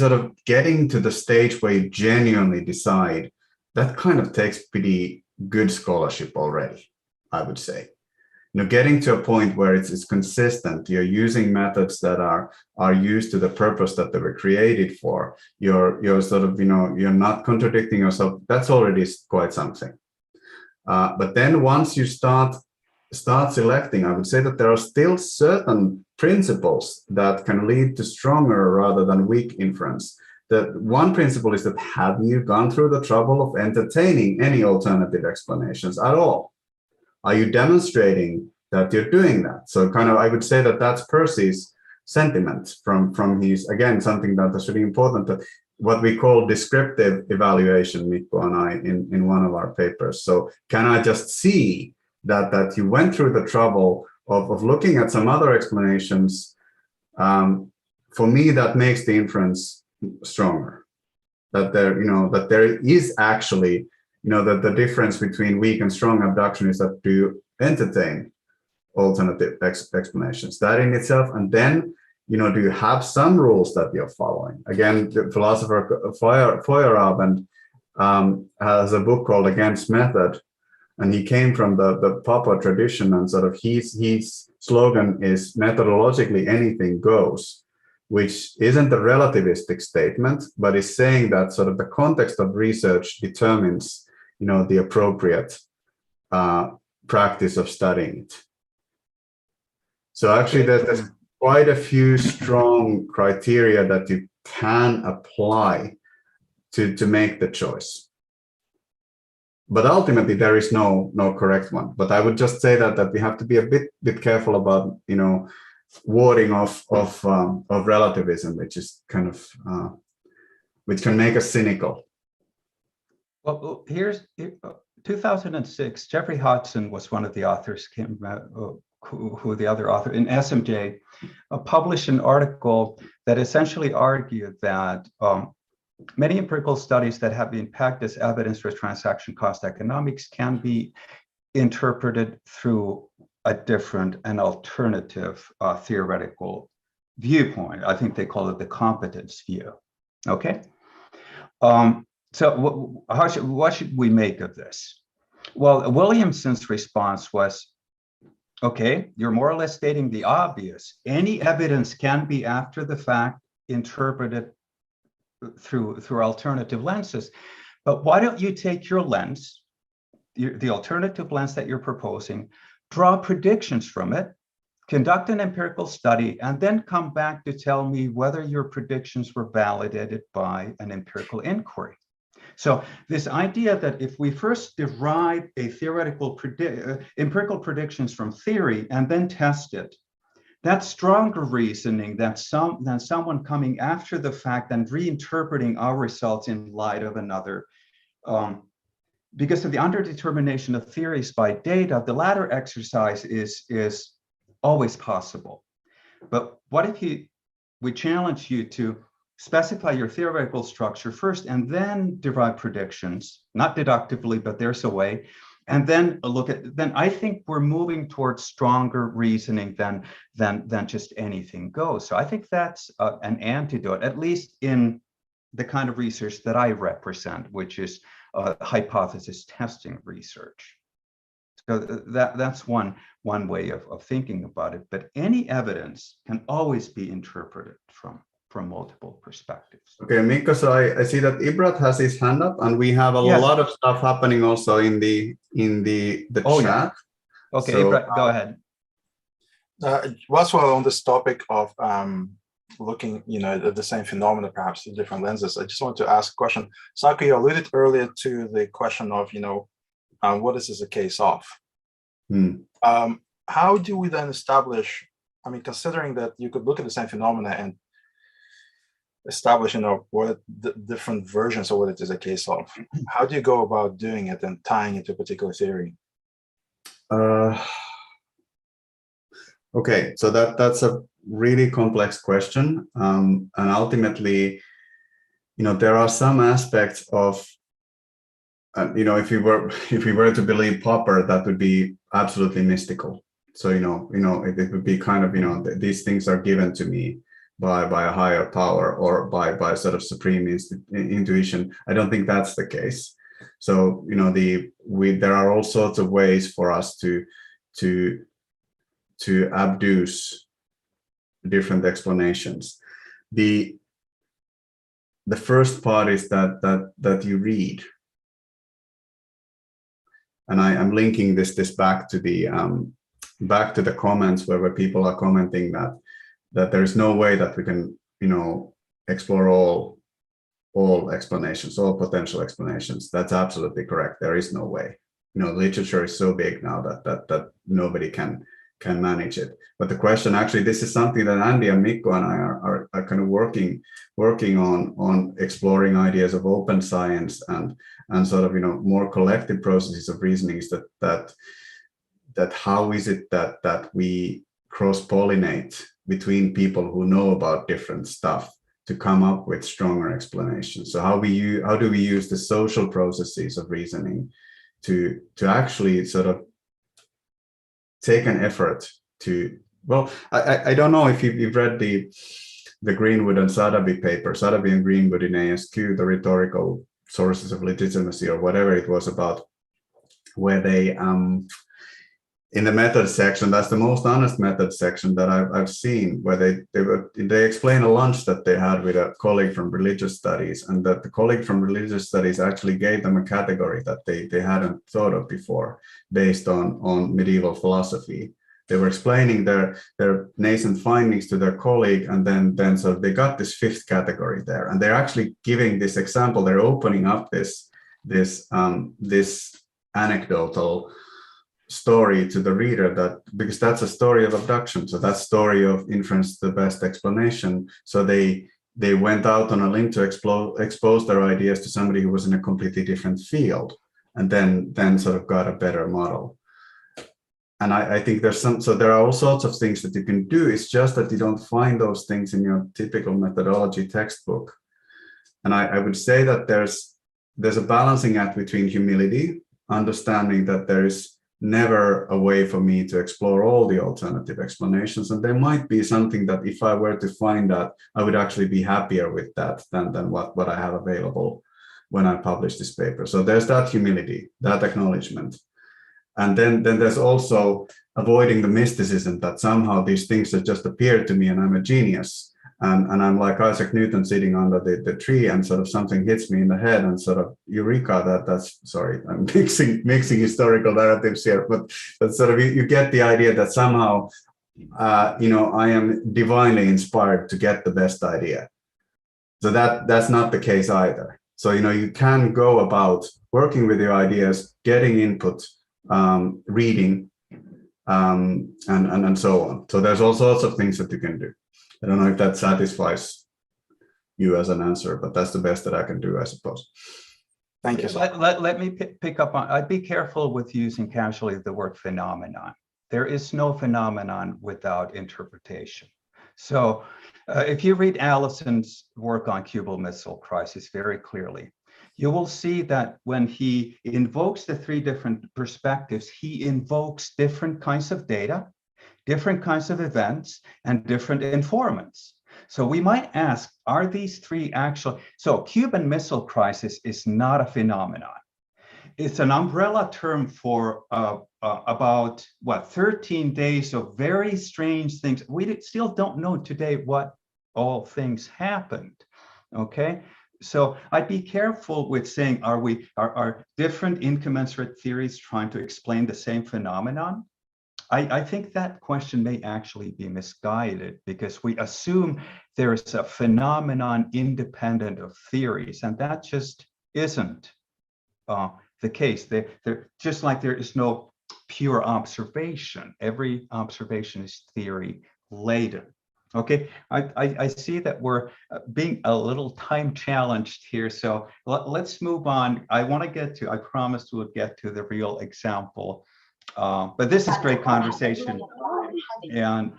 S2: getting to the stage where you genuinely decide, that kind of takes pretty good scholarship already, I would say. Getting to a point where it's consistent, you're using methods that are used to the purpose that they were created for. You're you're not contradicting yourself. That's already quite something. But then once you start selecting, I would say that there are still certain principles that can lead to stronger rather than weak inference. The one principle is that have you gone through the trouble of entertaining any alternative explanations at all? Are you demonstrating that you're doing that? So I would say that that's Percy's sentiment from his, again, something that's really important, that what we call descriptive evaluation, Mikko and I, in one of our papers. So can I just see that you went through the trouble of looking at some other explanations? For me, that makes the inference stronger. That there is actually, that the difference between weak and strong abduction is that do you entertain alternative explanations, that in itself, and then, do you have some rules that you're following? Again, the philosopher Feuerabend has a book called Against Method, and he came from the Papa tradition, and his slogan is methodologically anything goes, which isn't a relativistic statement, but is saying that the context of research determines, the appropriate practice of studying it. So actually, there's quite a few strong criteria that you can apply to make the choice. But ultimately, there is no correct one. But I would just say that we have to be a bit careful about, warding off of relativism, which is which can make us cynical.
S1: Well, here's 2006. Jeffrey Hodgson was one of the authors. Who the other author in SMJ published an article that essentially argued that many empirical studies that have been packed as evidence for transaction cost economics can be interpreted through a different and alternative theoretical viewpoint. I think they call it the competence view. Okay. So what should we make of this? Well, Williamson's response was, okay, you're more or less stating the obvious. Any evidence can be after the fact interpreted through alternative lenses. But why don't you take your lens, the alternative lens that you're proposing, draw predictions from it, conduct an empirical study, and then come back to tell me whether your predictions were validated by an empirical inquiry. So this idea that if we first derive a theoretical empirical predictions from theory and then test it, that's stronger reasoning than someone coming after the fact and reinterpreting our results in light of another. Because of the underdetermination of theories by data, the latter exercise is always possible. But what if we challenge you to specify your theoretical structure first and then derive predictions, not deductively, but there's a way, and then then I think we're moving towards stronger reasoning than just anything goes. So I think that's an antidote, at least in the kind of research that I represent, which is hypothesis testing research. So that's one way of thinking about it. But any evidence can always be interpreted from multiple perspectives.
S2: Okay, Mikko, so I see that Ibrat has his hand up, and we have a lot of stuff happening also in the chat.
S1: Yeah. Okay, so, Ibrat, go ahead.
S4: Whilst we're on this topic of looking, at the same phenomena, perhaps through different lenses, I just want to ask a question. Saku, you alluded earlier to the question of, what is this a case of? How do we then establish, considering that you could look at the same phenomena and establish, what the different versions of what it is a case of, how do you go about doing it and tying it to a particular theory?
S2: Okay, so that's a really complex question, and ultimately, there are some aspects of, if we were to believe Popper, that would be absolutely mystical. So it would be kind of these things are given to me by a higher power or by sort of supreme intuition. I don't think that's the case. So there are all sorts of ways for us to abduce different explanations. The first part is that you read, and I'm linking this back to the comments where people are commenting that there is no way that we can explore all explanations, all potential explanations. That's absolutely correct. There is no way. Literature is so big now that nobody can manage it. But the question, actually, this is something that Andy and Mikko and I are kind of working on exploring ideas of open science and sort of more collective processes of reasoning. Is that how is it that we cross-pollinate between people who know about different stuff to come up with stronger explanations? So how do we use the social processes of reasoning to actually sort of take an effort to, well, I don't know if you've read the Greenwood and Sotheby paper, Sotheby and Greenwood in ASQ, the rhetorical sources of legitimacy or whatever it was about, where they in the method section, that's the most honest method section that I've seen, where they explain a lunch that they had with a colleague from religious studies, and that the colleague from religious studies actually gave them a category that they hadn't thought of before, based on medieval philosophy. They were explaining their nascent findings to their colleague, and then so they got this fifth category there, and they're actually giving this example. They're opening up this anecdotal story to the reader, because that's a story of abduction. So that story of inference, the best explanation. So they went out on a limb to expose their ideas to somebody who was in a completely different field, and then sort of got a better model. And I think there are all sorts of things that you can do. It's just that you don't find those things in your typical methodology textbook. And I would say that there's a balancing act between humility, understanding that there is never a way for me to explore all the alternative explanations. And there might be something that if I were to find that, I would actually be happier with that than what I have available when I publish this paper. So there's that humility, that acknowledgement. And then there's also avoiding the mysticism that somehow these things have just appeared to me and I'm a genius. And I'm like Isaac Newton sitting under the tree, and sort of something hits me in the head and sort of eureka, that's sorry, I'm mixing historical narratives here, but sort of you get the idea that somehow, I am divinely inspired to get the best idea. So that's not the case either. So, you can go about working with your ideas, getting input, reading, and so on. So there's all sorts of things that you can do. I don't know if that satisfies you as an answer, but that's the best that I can do, I suppose.
S4: Thank you.
S1: Let me pick up on, I'd be careful with using casually the word phenomenon. There is no phenomenon without interpretation. So if you read Allison's work on Cuban Missile Crisis very clearly, you will see that when he invokes the three different perspectives, he invokes different kinds of data, different kinds of events, and different informants. So we might ask, are these three actually, so Cuban Missile Crisis is not a phenomenon. It's an umbrella term for about 13 days of very strange things. We still don't know today what all things happened, okay? So I'd be careful with saying, are different incommensurate theories trying to explain the same phenomenon? I think that question may actually be misguided because we assume there's a phenomenon independent of theories, and that just isn't the case. They're just like there is no pure observation. Every observation is theory laden. Okay, I see that we're being a little time challenged here, so let's move on. I want to get to, I promised we'll get to the real example, but this is great conversation, and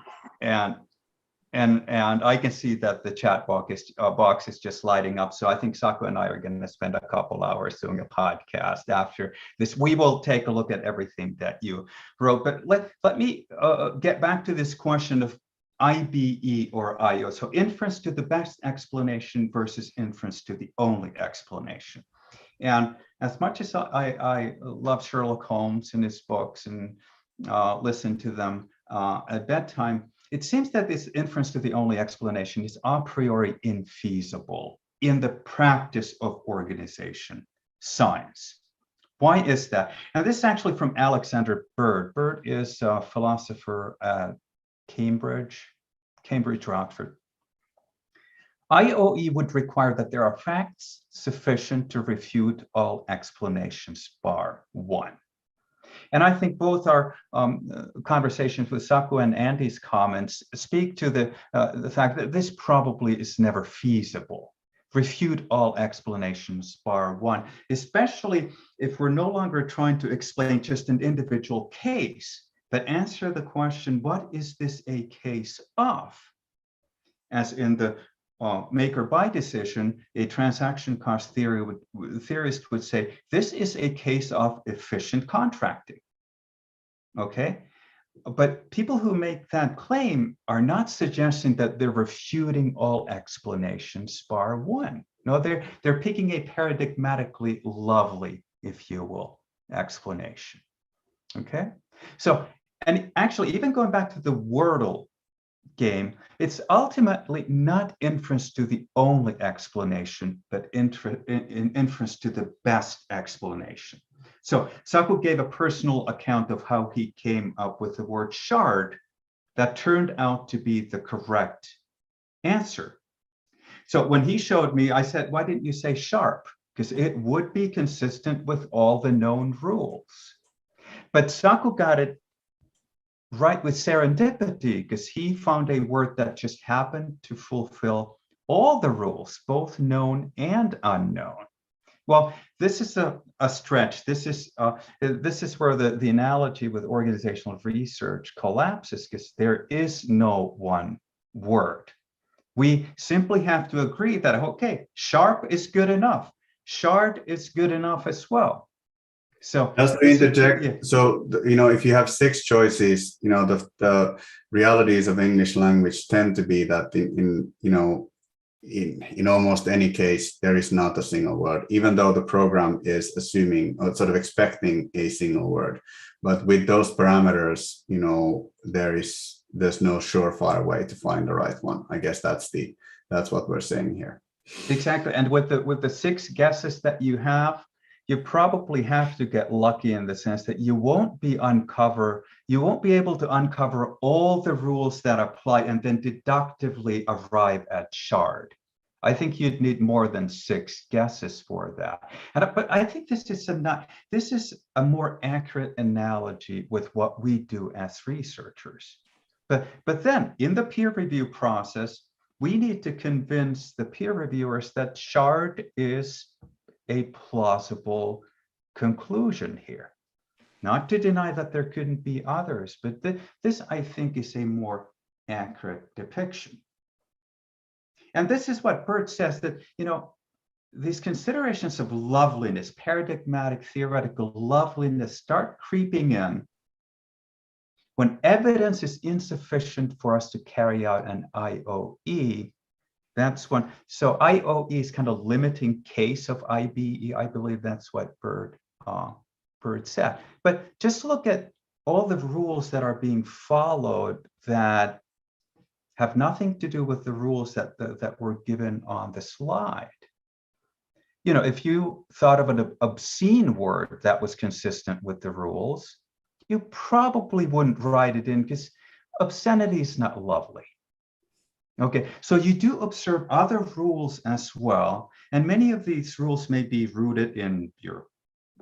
S1: I can see that the chat box is just lighting up. So I think Saku and I are going to spend a couple hours doing a podcast after this. We will take a look at everything that you wrote, but let me get back to this question of IBE or IO. So inference to the best explanation versus inference to the only explanation. And as much as I love Sherlock Holmes and his books and listen to them at bedtime, it seems that this inference to the only explanation is a priori infeasible in the practice of organization science. Why is that? Now, this is actually from Alexander Bird. Bird is a philosopher at Cambridge, Oxford. IOE would require that there are facts sufficient to refute all explanations bar one. And I think both our conversations with Saku and Andy's comments speak to the fact that this probably is never feasible. Refute all explanations bar one, especially if we're no longer trying to explain just an individual case, but answer the question, what is this a case of? As in the make or buy decision, a transaction cost theorist would say, this is a case of efficient contracting. Okay, but people who make that claim are not suggesting that they're refuting all explanations bar one. No, they're picking a paradigmatically lovely, if you will, explanation. Okay, so, and actually, even going back to the Wordle game, it's ultimately not inference to the only explanation, but inference to the best explanation. So Saku gave a personal account of how he came up with the word shard that turned out to be the correct answer. So when he showed me, I said, why didn't you say sharp? Because it would be consistent with all the known rules. But Saku got it right with serendipity, because he found a word that just happened to fulfill all the rules, both known and unknown. Well, this is a stretch. This is where the analogy with organizational research collapses, because there is no one word. We simply have to agree that, okay, sharp is good enough. Shard is good enough as well. So
S2: just to interject, so if you have 6 choices, the realities of English language tend to be that in almost any case there is not a single word, even though the program is assuming or sort of expecting a single word. But with those parameters, there's no surefire way to find the right one. I guess that's what we're saying here.
S1: Exactly, and with the 6 guesses that you have, you probably have to get lucky in the sense that you won't be able to uncover all the rules that apply and then deductively arrive at shard. I think you'd need more than 6 guesses for that. But I think this is a more accurate analogy with what we do as researchers. But then in the peer review process, we need to convince the peer reviewers that shard is a plausible conclusion here. Not to deny that there couldn't be others, but this, I think, is a more accurate depiction. And this is what Bert says, that, these considerations of loveliness, paradigmatic theoretical loveliness, start creeping in when evidence is insufficient for us to carry out an IOE. That's when, so IOE is kind of limiting case of IBE. I believe that's what Bert said. But just look at all the rules that are being followed that have nothing to do with the rules that were given on the slide. If you thought of an obscene word that was consistent with the rules, you probably wouldn't write it in because obscenity is not lovely. Okay, so you do observe other rules as well, and many of these rules may be rooted in your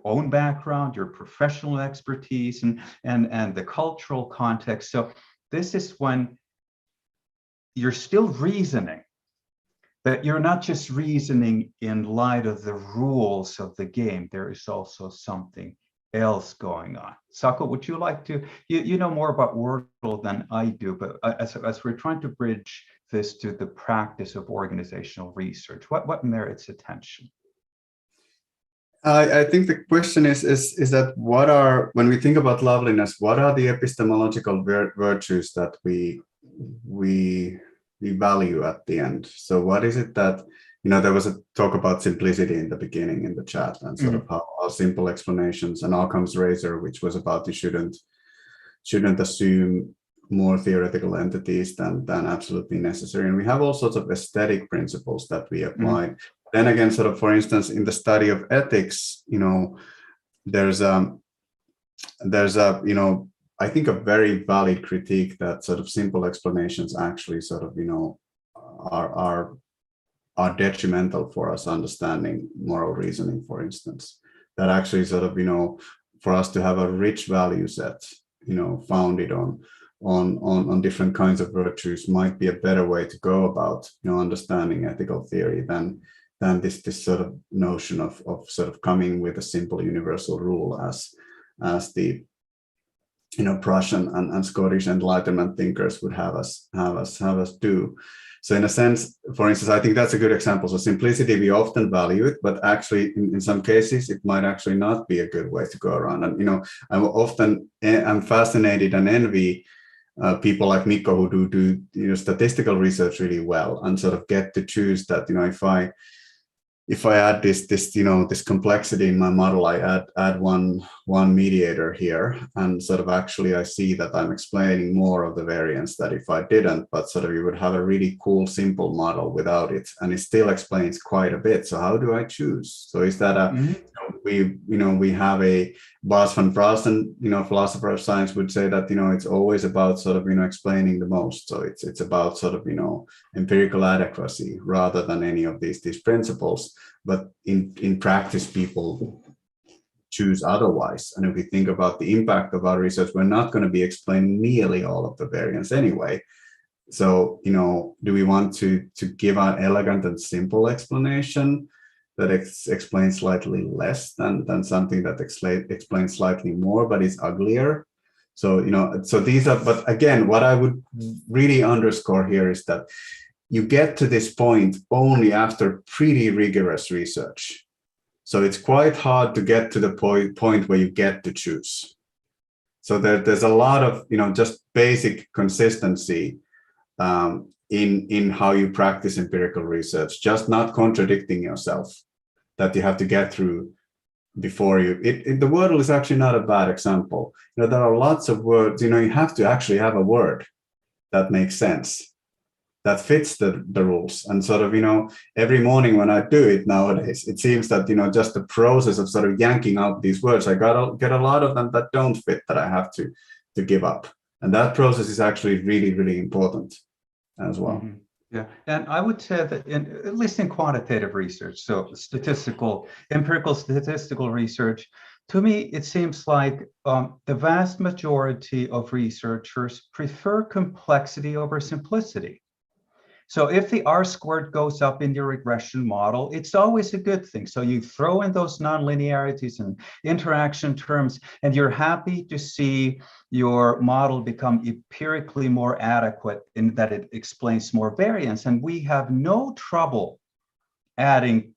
S1: own background, your professional expertise, and the cultural context. So this is when you're still reasoning, but you're not just reasoning in light of the rules of the game. There is also something else going on. Saku, would you like to, you know more about Wordle than I do, but as we're trying to bridge this to the practice of organizational research, what merits attention?
S2: I think the question is that when we think about loveliness, what are the epistemological virtues that we value at the end? So what is it that, there was a talk about simplicity in the beginning in the chat, and sort of how simple explanations, and Occam's razor, which was about you shouldn't assume more theoretical entities than absolutely necessary. And we have all sorts of aesthetic principles that we apply. Then again, sort of, for instance, in the study of ethics, there's a I think a very valid critique that sort of simple explanations actually sort of, are detrimental for us understanding moral reasoning, for instance. That actually sort of, for us to have a rich value set, founded on different kinds of virtues might be a better way to go about, understanding ethical theory than this sort of notion of sort of coming with a simple universal rule as the Prussian and Scottish Enlightenment thinkers would have us do. So in a sense, for instance, I think that's a good example. So simplicity, we often value it, but actually in some cases, it might actually not be a good way to go around. And, I'm fascinated and envy people like Mikko who do statistical research really well and sort of get to choose that, if I add this complexity in my model, I add one mediator here, and sort of actually I see that I'm explaining more of the variance that if I didn't, but sort of you would have a really cool, simple model without it, and it still explains quite a bit. So how do I choose? So is that we have a Bas van Fraassen, philosopher of science, would say that it's always about sort of explaining the most. So it's about sort of empirical adequacy rather than any of these principles. But in practice, people choose otherwise. And if we think about the impact of our research, we're not going to be explaining nearly all of the variance anyway. So do we want to give an elegant and simple explanation that explains slightly less than something that explains slightly more but is uglier? So so these are, but again, what I would really underscore here is that you get to this point only after pretty rigorous research. So it's quite hard to get to the point where you get to choose. So there's a lot of, just basic consistency in how you practice empirical research, just not contradicting yourself, that you have to get through before you. The wordle is actually not a bad example. There are lots of words, you have to actually have a word that makes sense, that fits the rules. And sort of, every morning when I do it nowadays, it seems that, just the process of sort of yanking out these words, I get a lot of them that don't fit, that I have to give up. And that process is actually really, really important as well.
S1: Mm-hmm. Yeah, and I would say that at least in quantitative research, so empirical statistical research, to me, it seems like the vast majority of researchers prefer complexity over simplicity. So if the R-squared goes up in your regression model, it's always a good thing. So you throw in those nonlinearities and interaction terms, and you're happy to see your model become empirically more adequate in that it explains more variance. And we have no trouble adding,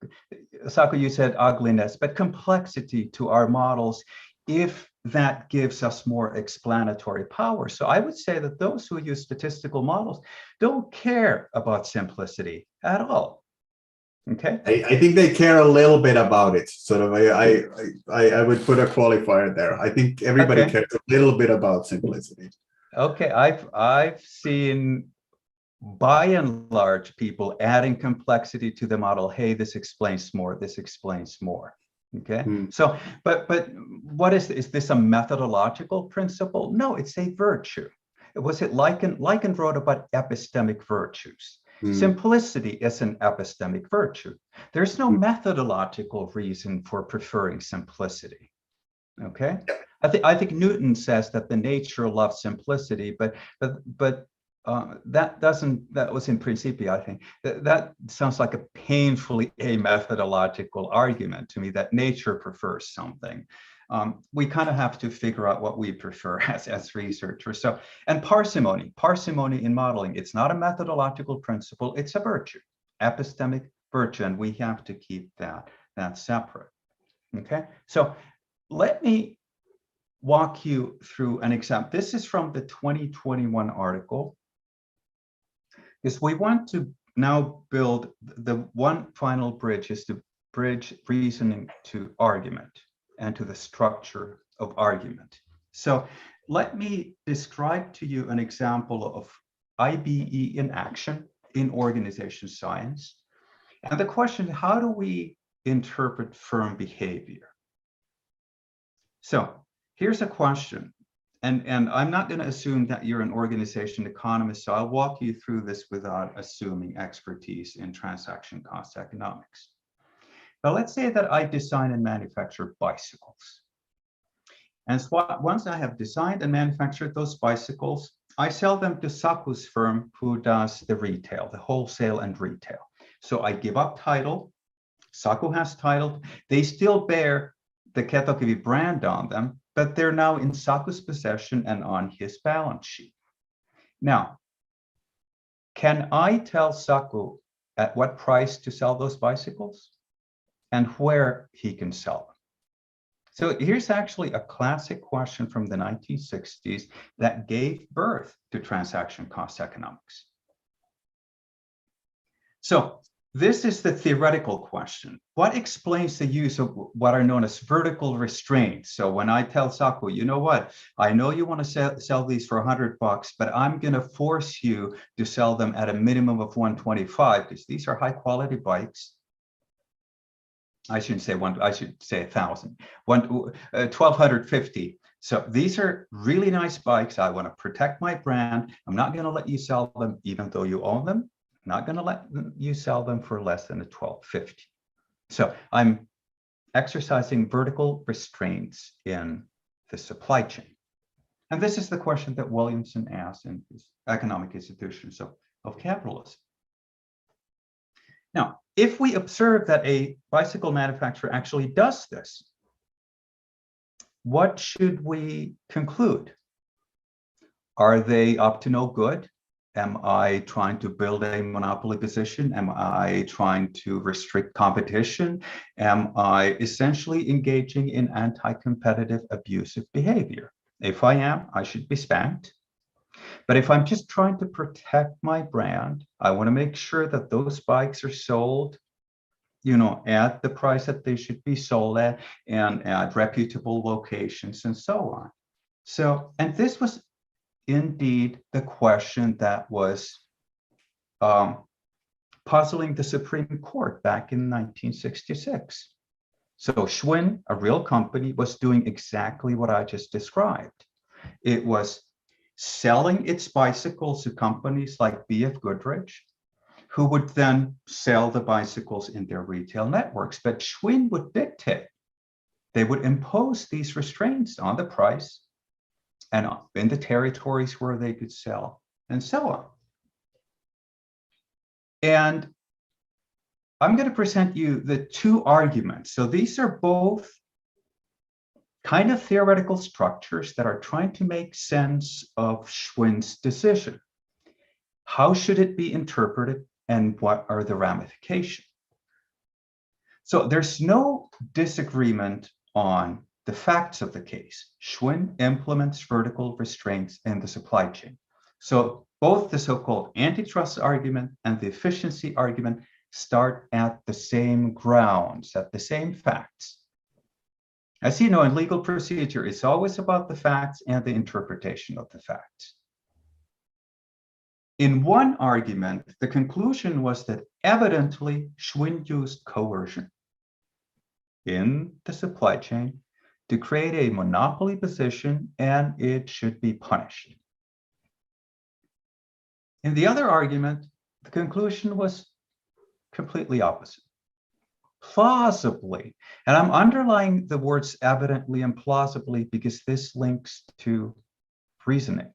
S1: Saku, you said ugliness, but complexity to our models if that gives us more explanatory power. So I would say that those who use statistical models don't care about simplicity at all. Okay.
S2: I think they care a little bit about it. Sort of, I would put a qualifier there. I think everybody cares a little bit about simplicity. Okay,
S1: I've seen by and large people adding complexity to the model. Hey, this explains more. This explains more. Okay. So, but what is this a methodological principle? No, it's a virtue. Was it Lycan wrote about epistemic virtues? Simplicity is an epistemic virtue. There's no methodological reason for preferring simplicity. Okay. I think Newton says that the nature loves simplicity, but that was in Principia, I think. That sounds like a painfully amethodological argument to me, that nature prefers something. We kind of have to figure out what we prefer as researchers. So, and parsimony in modeling, it's not a methodological principle, it's a virtue, epistemic virtue, and we have to keep that separate. Okay, so let me walk you through an example. This is from the 2021 article, because we want to now build the one final bridge, is to bridge reasoning to argument and to the structure of argument. So let me describe to you an example of IBE in action in organization science. And the question, how do we interpret firm behavior? So here's a question. And I'm not going to assume that you're an organization economist, so I'll walk you through this without assuming expertise in transaction cost economics. But let's say that I design and manufacture bicycles. And so once I have designed and manufactured those bicycles, I sell them to Saku's firm, who does the retail, the wholesale and retail. So I give up title. Saku has title. They still bear the Ketokivi brand on them, but they're now in Saku's possession and on his balance sheet. Now, can I tell Saku at what price to sell those bicycles and where he can sell them? So here's actually a classic question from the 1960s that gave birth to transaction cost economics. So this is the theoretical question. What explains the use of what are known as vertical restraints? So when I tell Saku, you know what, I know you want to sell these for $100, but I'm going to force you to sell them at a minimum of 125, because these are high quality bikes. I shouldn't say one, I should say 1,000, 1,250. So these are really nice bikes. I want to protect my brand. I'm not going to let you sell them even though you own them. I'm not going to let you sell them for less than a 1,250. So I'm exercising vertical restraints in the supply chain. And this is the question that Williamson asked in his Economic Institutions of Capitalism. Now, if we observe that a bicycle manufacturer actually does this, what should we conclude? Are they up to no good Am I trying to build a monopoly position? Am I trying to restrict competition? Am I essentially engaging in anti-competitive abusive behavior? If I am, I should be spanked. But if I'm just trying to protect my brand, I want to make sure that those bikes are sold, at the price that they should be sold at and at reputable locations and so on. So, and this was indeed the question that was puzzling the Supreme Court back in 1966. So Schwinn, a real company, was doing exactly what I just described. It was selling its bicycles to companies like B.F. Goodrich, who would then sell the bicycles in their retail networks. But Schwinn would dictate. They would impose these restraints on the price and in the territories where they could sell, and so on. And I'm going to present you the two arguments. So these are both kind of theoretical structures that are trying to make sense of Schwinn's decision. How should it be interpreted, and what are the ramifications? So there's no disagreement on the facts of the case. Schwinn implements vertical restraints in the supply chain. So both the so-called antitrust argument and the efficiency argument start at the same grounds, at the same facts. As you know, in legal procedure, it's always about the facts and the interpretation of the facts. In one argument, the conclusion was that evidently Schwinn used coercion in the supply chain to create a monopoly position, and it should be punished. In the other argument, the conclusion was completely opposite. Plausibly, and I'm underlining the words evidently and plausibly because this links to reasoning.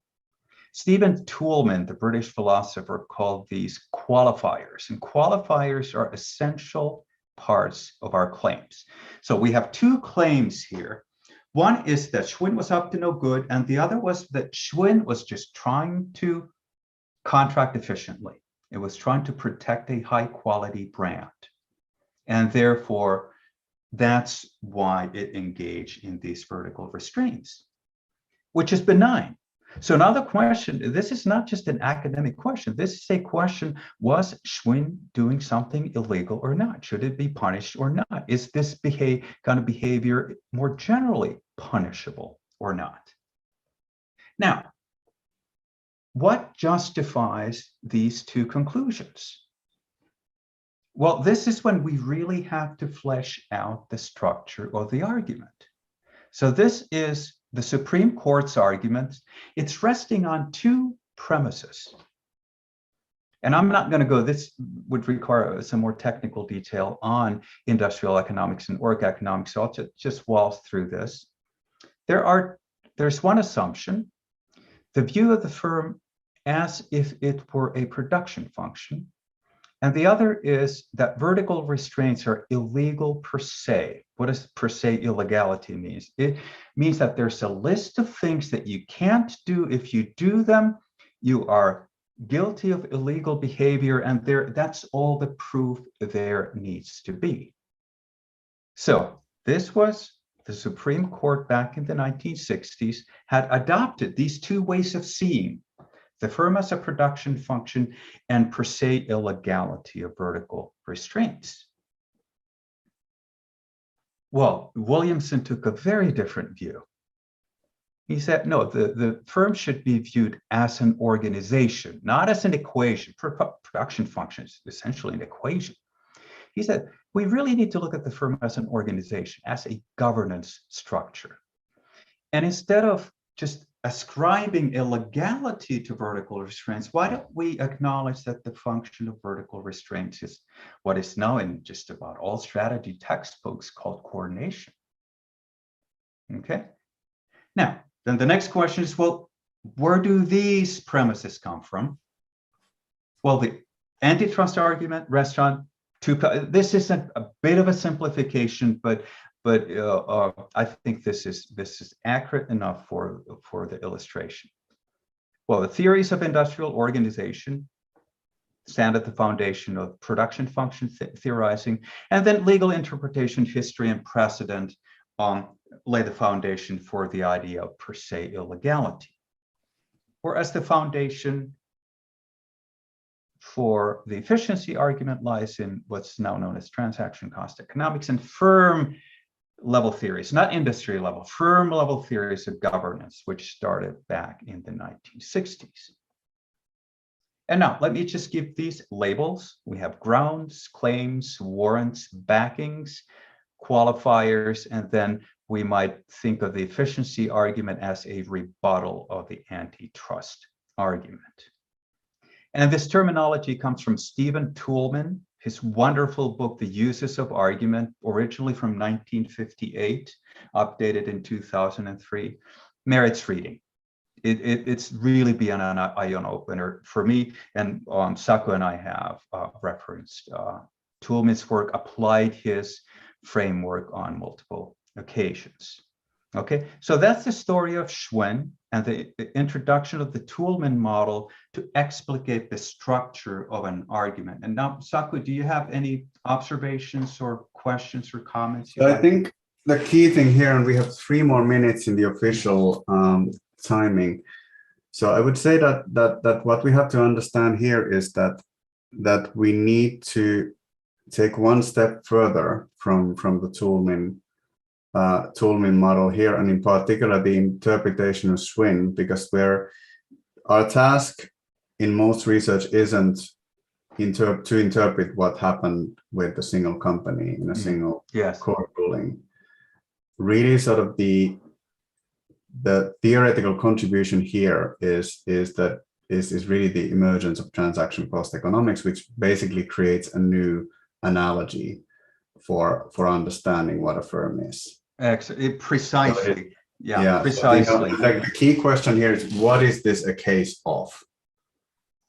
S1: Stephen Toulmin, the British philosopher, called these qualifiers, and qualifiers are essential parts of our claims. So we have two claims here. One is that Schwinn was up to no good, and the other was that Schwinn was just trying to contract efficiently. It was trying to protect a high quality brand. And therefore, that's why it engaged in these vertical restraints, which is benign. So now the question, this is not just an academic question. This is a question, was Schwinn doing something illegal or not? Should it be punished or not? Is this kind of behavior more generally punishable or not? Now, what justifies these two conclusions? Well, this is when we really have to flesh out the structure of the argument. So this is the Supreme Court's argument. It's resting on two premises. And I'm not going to go, this would require some more technical detail on industrial economics and org economics, so I'll just waltz through this. There's one assumption, the view of the firm as if it were a production function. And the other is that vertical restraints are illegal per se. What does per se illegality mean? It means that there's a list of things that you can't do. If you do them, you are guilty of illegal behavior, and that's all the proof there needs to be. So this was the Supreme Court back in the 1960s had adopted these two ways of seeing the firm as a production function and per se illegality of vertical restraints. Well, Williamson took a very different view. He said, no, the firm should be viewed as an organization, not as an equation. Production function is essentially an equation. He said, we really need to look at the firm as an organization, as a governance structure. And instead of just ascribing illegality to vertical restraints, why don't we acknowledge that the function of vertical restraints is what is now in just about all strategy textbooks called coordination? Okay. Now, then the next question is, well, where do these premises come from? Well, the antitrust argument, restaurant, this is a bit of a simplification, but I think this is accurate enough for the illustration. well, the theories of industrial organization stand at the foundation of production function theorizing, and then legal interpretation, history, and precedent lay the foundation for the idea of per se illegality. Whereas the foundation for the efficiency argument lies in what's now known as transaction cost economics and firm level theories, not industry level, firm level theories of governance, which started back in the 1960s. And now let me just give these labels. We have grounds, claims, warrants, backings, qualifiers, and then we might think of the efficiency argument as a rebuttal of the antitrust argument. And this terminology comes from Stephen Toulmin, his wonderful book, The Uses of Argument, originally from 1958, updated in 2003, merits reading. It's really been an eye opener for me, and Saku and I have referenced Toulmin's work, applied his framework on multiple occasions. Okay, so that's the story of Schwinn and the introduction of the Toulmin model to explicate the structure of an argument. And now, Saku, do you have any observations or questions or comments?
S2: So I think the key thing here, and we have 3 more minutes in the official timing. So I would say that what we have to understand here is that we need to take one step further from the Toulmin model here, and in particular the interpretation of Schwinn, because our task in most research isn't to interpret what happened with a single company in a single court ruling. Really, sort of the theoretical contribution here is really the emergence of transaction cost economics, which basically creates a new analogy for understanding what a firm is.
S1: Precisely.
S2: Precisely. So the key question here is, what is this a case of?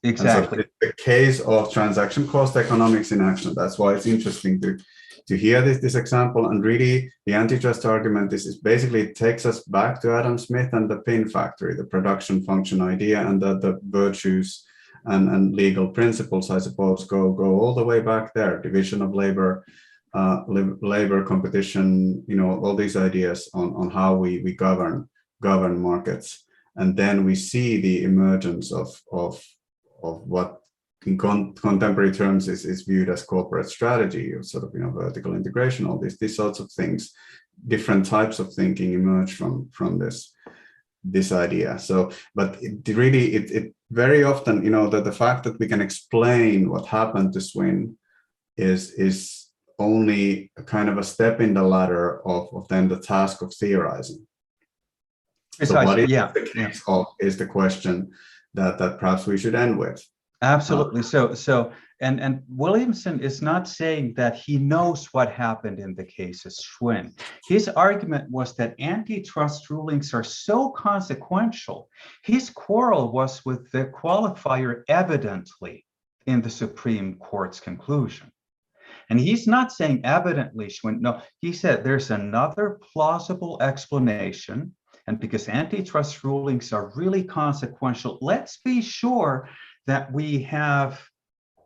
S1: Exactly.
S2: So the case of transaction cost economics in action. That's why it's interesting to hear this example. And really, the antitrust argument, this is basically, it takes us back to Adam Smith and the pin factory, the production function idea, and the virtues and legal principles, I suppose, go all the way back there. Division of labor, labor competition, all these ideas on how we govern markets. And then we see the emergence of what in contemporary terms is viewed as corporate strategy, or sort of vertical integration. All these sorts of things, different types of thinking emerge from this idea. So, but it really very often, that the fact that we can explain what happened to Schwinn is only a kind of a step in the ladder of then the task of theorizing. So what is the case of is the question that perhaps we should end with.
S1: Absolutely. And Williamson is not saying that he knows what happened in the case of Schwinn. His argument was that antitrust rulings are so consequential. His quarrel was with the qualifier evidently in the Supreme Court's conclusion. And he's not saying evidently Schwinn. No, he said there's another plausible explanation. And because antitrust rulings are really consequential, let's be sure that we have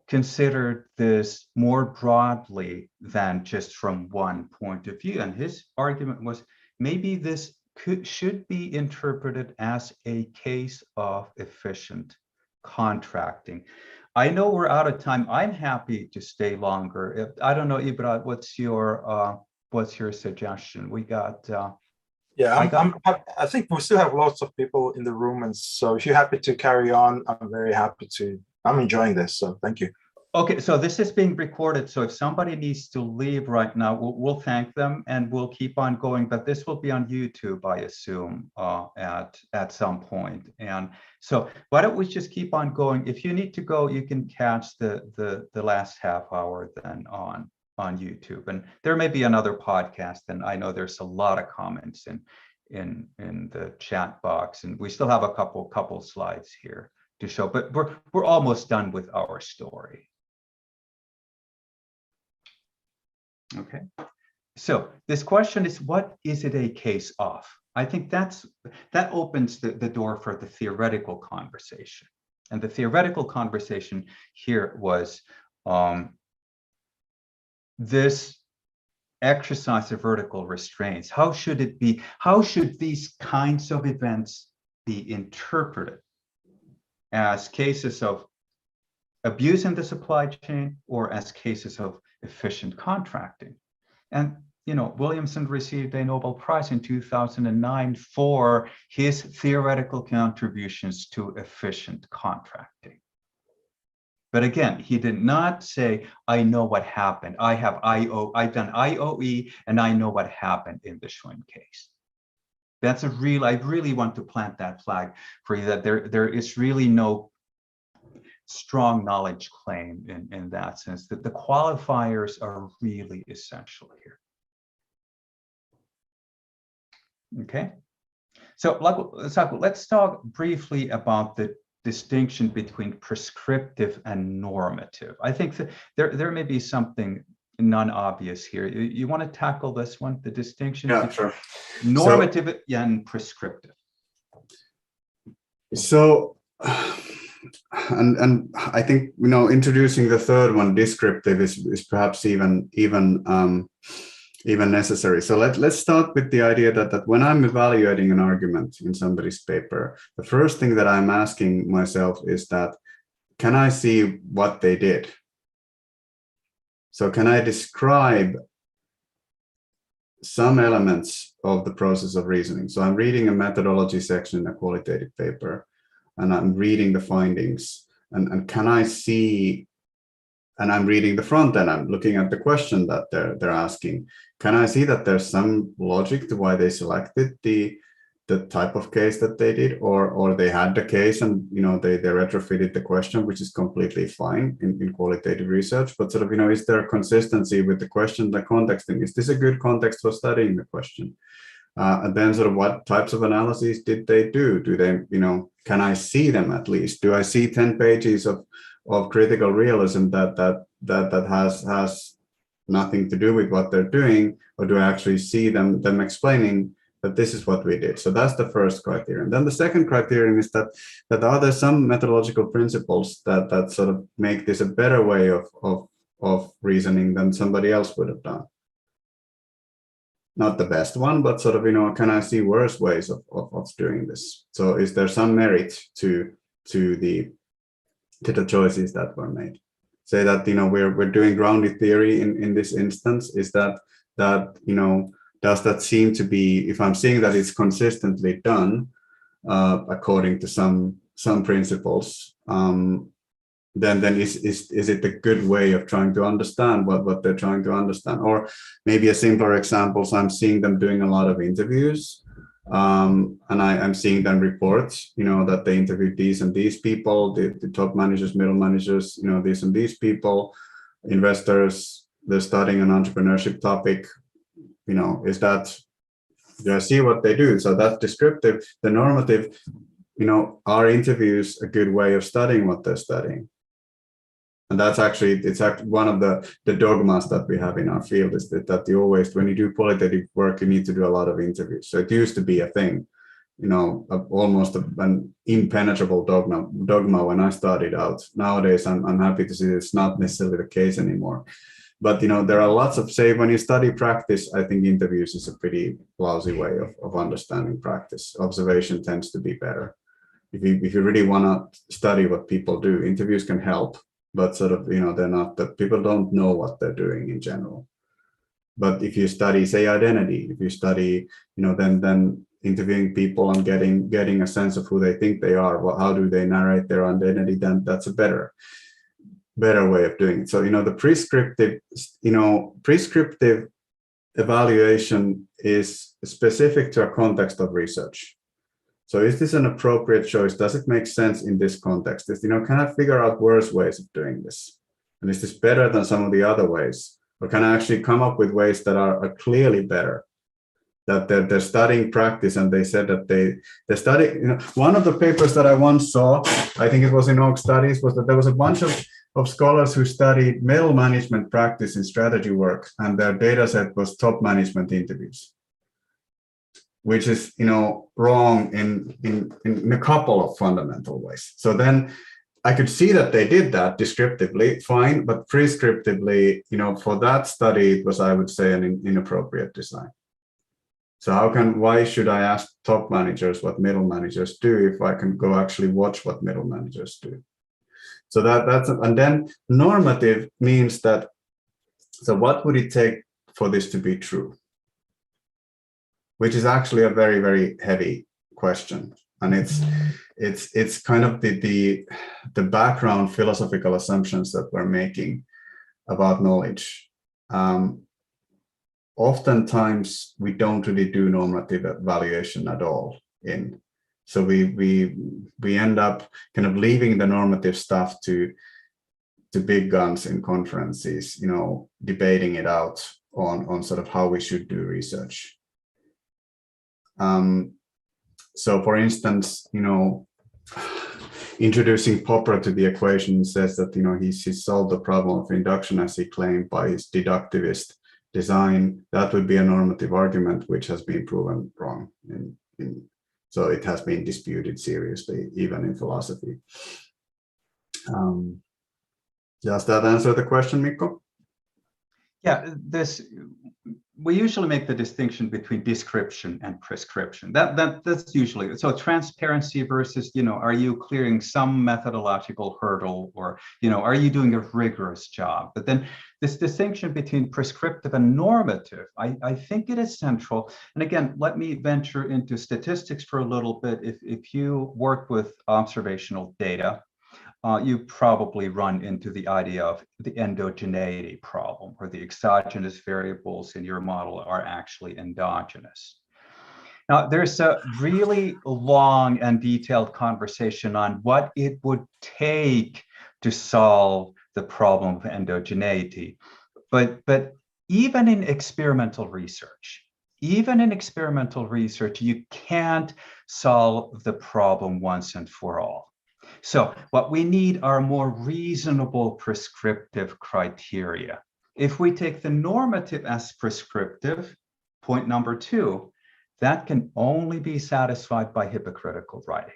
S1: considered this more broadly than just from one point of view. And his argument was maybe this should be interpreted as a case of efficient contracting. I know we're out of time. I'm happy to stay longer. I don't know, Ibra, what's your suggestion? We got.
S4: I think we still have lots of people in the room, and so if you're happy to carry on, I'm very happy to. I'm enjoying this, so thank you.
S1: Okay, so this is being recorded, so if somebody needs to leave right now, we'll thank them and we'll keep on going, but this will be on YouTube, I assume, at some point. And so why don't we just keep on going? If you need to go, you can catch the last half hour then on YouTube, and there may be another podcast, and I know there's a lot of comments in the chat box, and we still have a couple slides here to show, but we're almost done with our story. Okay, so this question is, what is it a case of? I think that opens the door for the theoretical conversation. And the theoretical conversation here was this exercise of vertical restraints. How should it be? How should these kinds of events be interpreted as cases of abuse in the supply chain or as cases of efficient contracting? And Williamson received a Nobel Prize in 2009 for his theoretical contributions to efficient contracting. But again, he did not say, I know what happened. I've done IOE and I know what happened in the Schwinn case. That's I really want to plant that flag for you, that there is really no strong knowledge claim in that sense, that the qualifiers are really essential here. Okay, so Saku, let's talk briefly about the distinction between prescriptive and normative. I think that there may be something non-obvious here. You want to tackle this one, the distinction between normative and prescriptive?
S2: So, and I think introducing the third one, descriptive, is perhaps even necessary. So let's start with the idea that when I'm evaluating an argument in somebody's paper, the first thing that I'm asking myself is that, can I see what they did? So can I describe some elements of the process of reasoning? So I'm reading a methodology section in a qualitative paper, and I'm reading the findings, and can I see, and I'm reading the front end, I'm looking at the question that they're asking. Can I see that there's some logic to why they selected the type of case that they did, or they had the case and they retrofitted the question, which is completely fine in qualitative research, but is there consistency with the question, the contexting? Is this a good context for studying the question? And then what types of analyses did they do? Do they, can I see them at least? Do I see 10 pages of critical realism that has nothing to do with what they're doing, or do I actually see them explaining that this is what we did? So that's the first criterion. Then the second criterion is that are there some methodological principles that sort of make this a better way of reasoning than somebody else would have done? Not the best one, but can I see worse ways of doing this? So is there some merit to the choices that were made? Say that we're doing grounded theory in this instance. Is that does that seem to be, if I'm seeing that it's consistently done according to some principles, then is it a good way of trying to understand what they're trying to understand? Or maybe a simpler example, so I'm seeing them doing a lot of interviews, and I'm seeing them report, that they interviewed these and these people, the top managers, middle managers, these and these people, investors, they're studying an entrepreneurship topic. Is that, do I see what they do? So that's descriptive. The normative, are interviews a good way of studying what they're studying? And that's actually, one of the dogmas that we have in our field, is that you always, when you do qualitative work, you need to do a lot of interviews. So it used to be a thing, almost an impenetrable dogma when I started out. Nowadays, I'm happy to see it's not necessarily the case anymore. But there are lots of, say, when you study practice, I think interviews is a pretty lousy way of understanding practice. Observation tends to be better. If you really want to study what people do, interviews can help, but they're not, that people don't know what they're doing in general. But if you study, say, identity, if you study, then interviewing people and getting a sense of who they think they are, how do they narrate their identity, then that's a better way of doing it. So the prescriptive evaluation is specific to a context of research. So is this an appropriate choice? Does it make sense in this context? Can I figure out worse ways of doing this? And is this better than some of the other ways? Or can I actually come up with ways that are clearly better? That they're studying practice, and they said that they study, one of the papers that I once saw, I think it was in Oak Studies, was that there was a bunch of scholars who studied middle management practice in strategy work, and their data set was top management interviews. which is, wrong in a couple of fundamental ways. So then I could see that they did that descriptively, fine, but prescriptively, for that study, it was, I would say, an inappropriate design. So why should I ask top managers what middle managers do if I can go actually watch what middle managers do? So and then normative means that, so what would it take for this to be true? Which is actually a very, very heavy question. And it's kind of the background philosophical assumptions that we're making about knowledge. Oftentimes we don't really do normative evaluation at all. So we end up kind of leaving the normative stuff to big guns in conferences, debating it out on sort of how we should do research. So for instance, introducing Popper to the equation says that, he solved the problem of induction as he claimed by his deductivist design. That would be a normative argument, which has been proven wrong. So it has been disputed seriously, even in philosophy. Does that answer the question, Mikko?
S1: Yeah, we usually make the distinction between description and prescription. That's usually, so transparency versus, are you clearing some methodological hurdle, or, are you doing a rigorous job? But then this distinction between prescriptive and normative, I think it is central. And again, let me venture into statistics for a little bit. If you work with observational data, you probably run into the idea of the endogeneity problem, where the exogenous variables in your model are actually endogenous. Now, there's a really long and detailed conversation on what it would take to solve the problem of endogeneity. But even in experimental research, you can't solve the problem once and for all. So what we need are more reasonable prescriptive criteria. If we take the normative as prescriptive, point number 2, that can only be satisfied by hypocritical writing.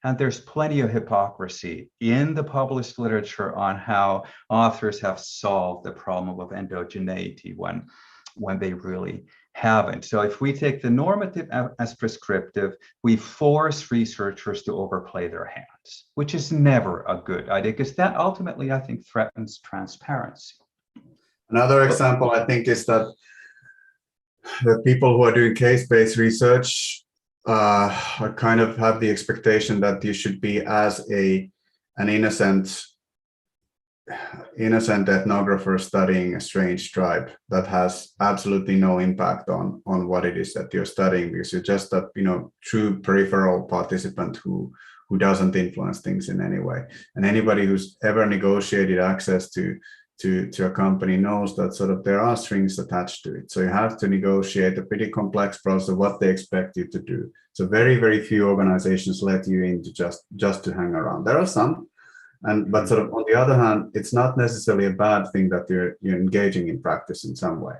S1: And there's plenty of hypocrisy in the published literature on how authors have solved the problem of endogeneity when they really haven't. So if we take the normative as prescriptive, we force researchers to overplay their hands, which is never a good idea, because that ultimately, I think, threatens transparency.
S2: Another example, I think, is that the people who are doing case-based research kind of have the expectation that you should be as an innocent ethnographer studying a strange tribe that has absolutely no impact on what it is that you're studying, because you're just a true peripheral participant who doesn't influence things in any way. And anybody who's ever negotiated access to a company knows that sort of there are strings attached to it. So you have to negotiate a pretty complex process of what they expect you to do. So very, very few organizations let you in to just to hang around. There are some. But sort of on the other hand, it's not necessarily a bad thing that you're engaging in practice in some way.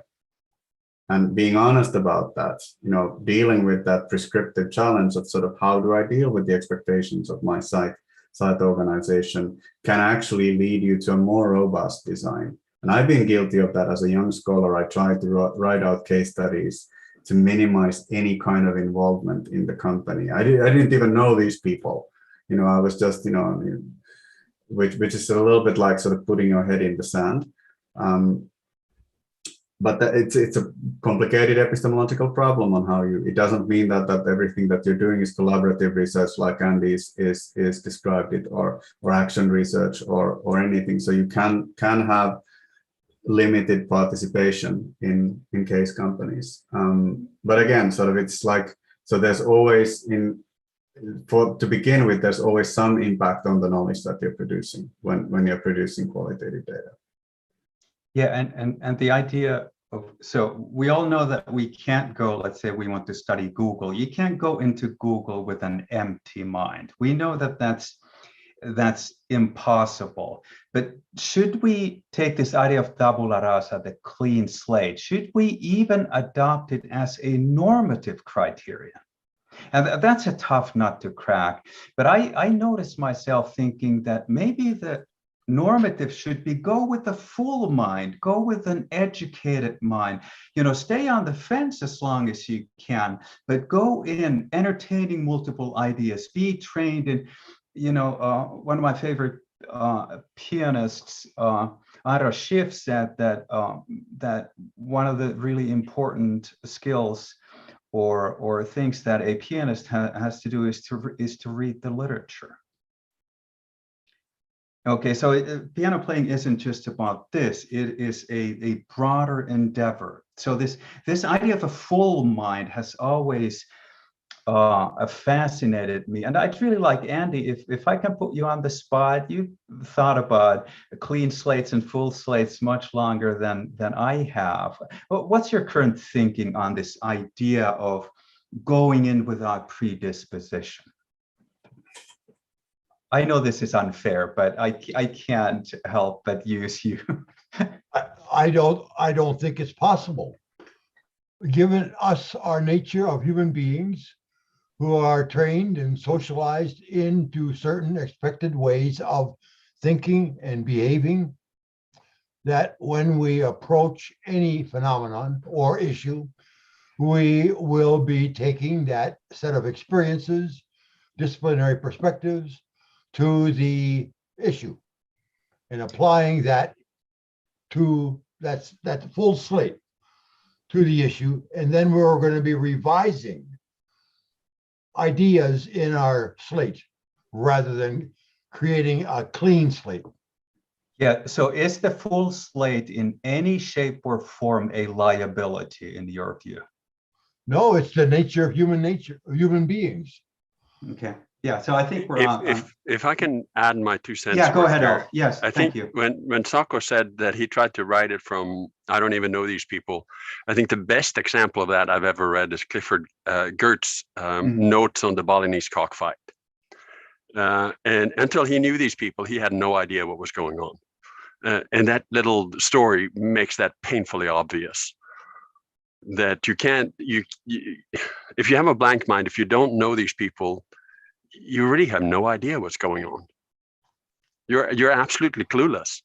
S2: And being honest about that, dealing with that prescriptive challenge of sort of how do I deal with the expectations of my site organization can actually lead you to a more robust design. And I've been guilty of that as a young scholar. I tried to write out case studies to minimize any kind of involvement in the company. I didn't even know these people. I was just, which is a little bit like sort of putting your head in the sand. But it's a complicated epistemological problem on how it doesn't mean that everything that you're doing is collaborative research like Andy is described it, or action research or anything. So you can have limited participation in case companies. But again, sort of it's like, so there's always to begin with, there's always some impact on the knowledge that you're producing when you're producing qualitative data.
S1: Yeah, and the idea of, so we all know that we can't go, let's say we want to study Google. You can't go into Google with an empty mind. We know that that's that's impossible. But should we take this idea of tabula rasa, the clean slate, should we even adopt it as a normative criterion? And that's a tough nut to crack. But I noticed myself thinking that maybe the normative should be go with the full mind, go with an educated mind, stay on the fence as long as you can, but go in entertaining multiple ideas, be trained in, one of my favorite pianists, Ira Schiff, said that that one of the really important skills or things that a pianist has to do is to read the literature. Okay, so piano playing isn't just about this. It is a broader endeavor. So this idea of a full mind has always fascinated me. And I'd really like, Andy, if I can put you on the spot, you've thought about clean slates and full slates much longer than I have. What's your current thinking on this idea of going in without predisposition? I know this is unfair, but I can't help but use you.
S3: I don't think it's possible. Given us our nature of human beings who are trained and socialized into certain expected ways of thinking and behaving, that when we approach any phenomenon or issue, we will be taking that set of experiences, disciplinary perspectives, to the issue and applying that to that full slate to the issue. And then we're going to be revising ideas in our slate rather than creating a clean slate.
S1: Yeah, so is the full slate in any shape or form a liability in your view?
S3: No, it's the nature of human beings.
S1: Okay. Yeah, so I think we're
S5: if I can add my 2 cents.
S1: Yeah, go ahead,
S5: here.
S1: Alf. Yes,
S5: I
S1: thank
S5: think
S1: you.
S5: when Saku said that he tried to write it from, I don't even know these people, I think the best example of that I've ever read is Clifford Gert's notes on the Balinese cockfight. And until he knew these people, he had no idea what was going on. And that little story makes that painfully obvious. That you can't, if you have a blank mind, if you don't know these people, you really have no idea what's going on. You're absolutely clueless.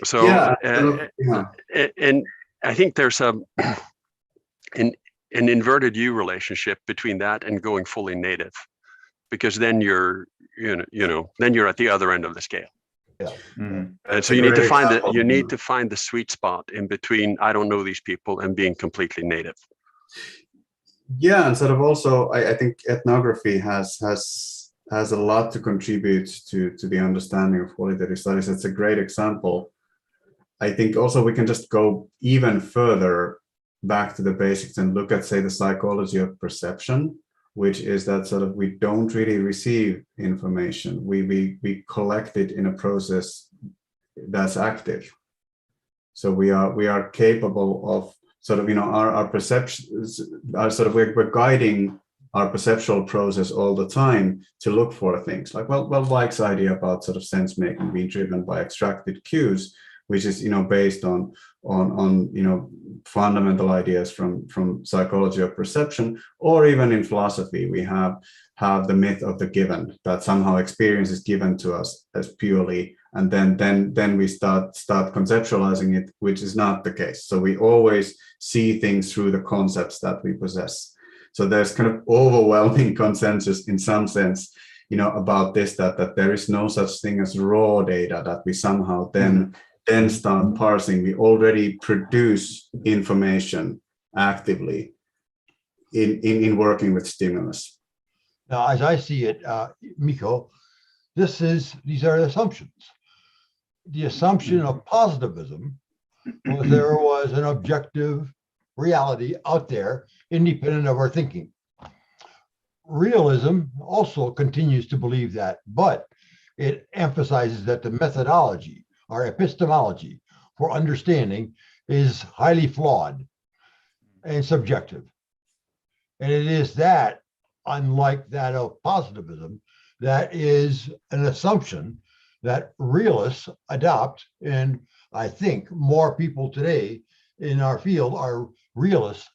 S5: So, and I think there's an inverted U relationship between that and going fully native, because then you're then you're at the other end of the scale.
S3: Yeah.
S1: Mm-hmm.
S5: And so you need to find the sweet spot in between I don't know these people and being completely native.
S2: Yeah, and sort of also, I think ethnography has a lot to contribute to the understanding of qualitative studies. It's a great example. I think also we can just go even further back to the basics and look at, say, the psychology of perception, which is that sort of we don't really receive information. We collect it in a process that's active. So we are capable of sort of, our perceptions are sort of, we're guiding our perceptual process all the time to look for things like, well, Weick's idea about sort of sense making being driven by extracted cues, which is, based on fundamental ideas from psychology of perception, or even in philosophy, we have the myth of the given, that somehow experience is given to us as purely, and then we start conceptualizing it, which is not the case. So we always see things through the concepts that we possess. So there's kind of overwhelming consensus in some sense, about this, that there is no such thing as raw data that we somehow then start parsing. We already produce information actively in working with stimulus.
S3: Now, as I see it, Mikko, these are assumptions. The assumption of positivism was there was an objective reality out there independent of our thinking. Realism also continues to believe that, but it emphasizes that the methodology, our epistemology for understanding, is highly flawed and subjective. And it is that, unlike that of positivism, that is an assumption that realists adopt. And I think more people today in our field are realists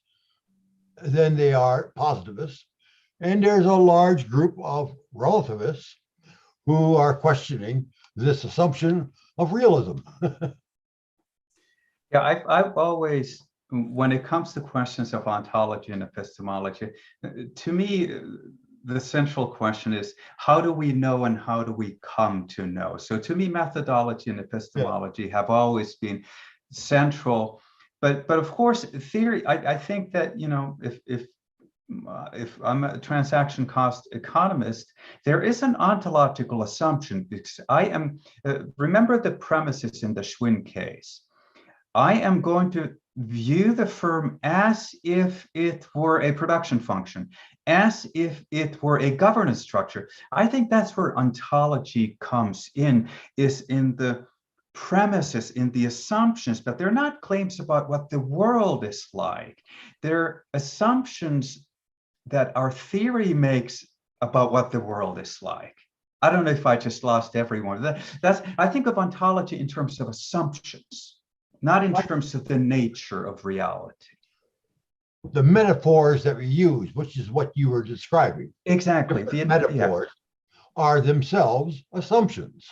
S3: than they are positivists. And there's a large group of relativists who are questioning this assumption of realism.
S1: Yeah, I've always, when it comes to questions of ontology and epistemology, to me, the central question is, how do we know and how do we come to know? So to me, methodology and epistemology have always been central. But of course, theory, I think that, you know, if I'm a transaction cost economist, there is an ontological assumption, because I am, remember the premises in the Schwinn case. I am going to view the firm as if it were a production function, as if it were a governance structure. I think that's where ontology comes in, is in the premises, in the assumptions, but they're not claims about what the world is like. They're assumptions that our theory makes about what the world is like. I don't know if I just lost everyone. That's I think of ontology in terms of assumptions, not in terms of the nature of reality.
S3: The metaphors that we use, which is what you were describing.
S1: Exactly.
S3: The metaphors are themselves assumptions.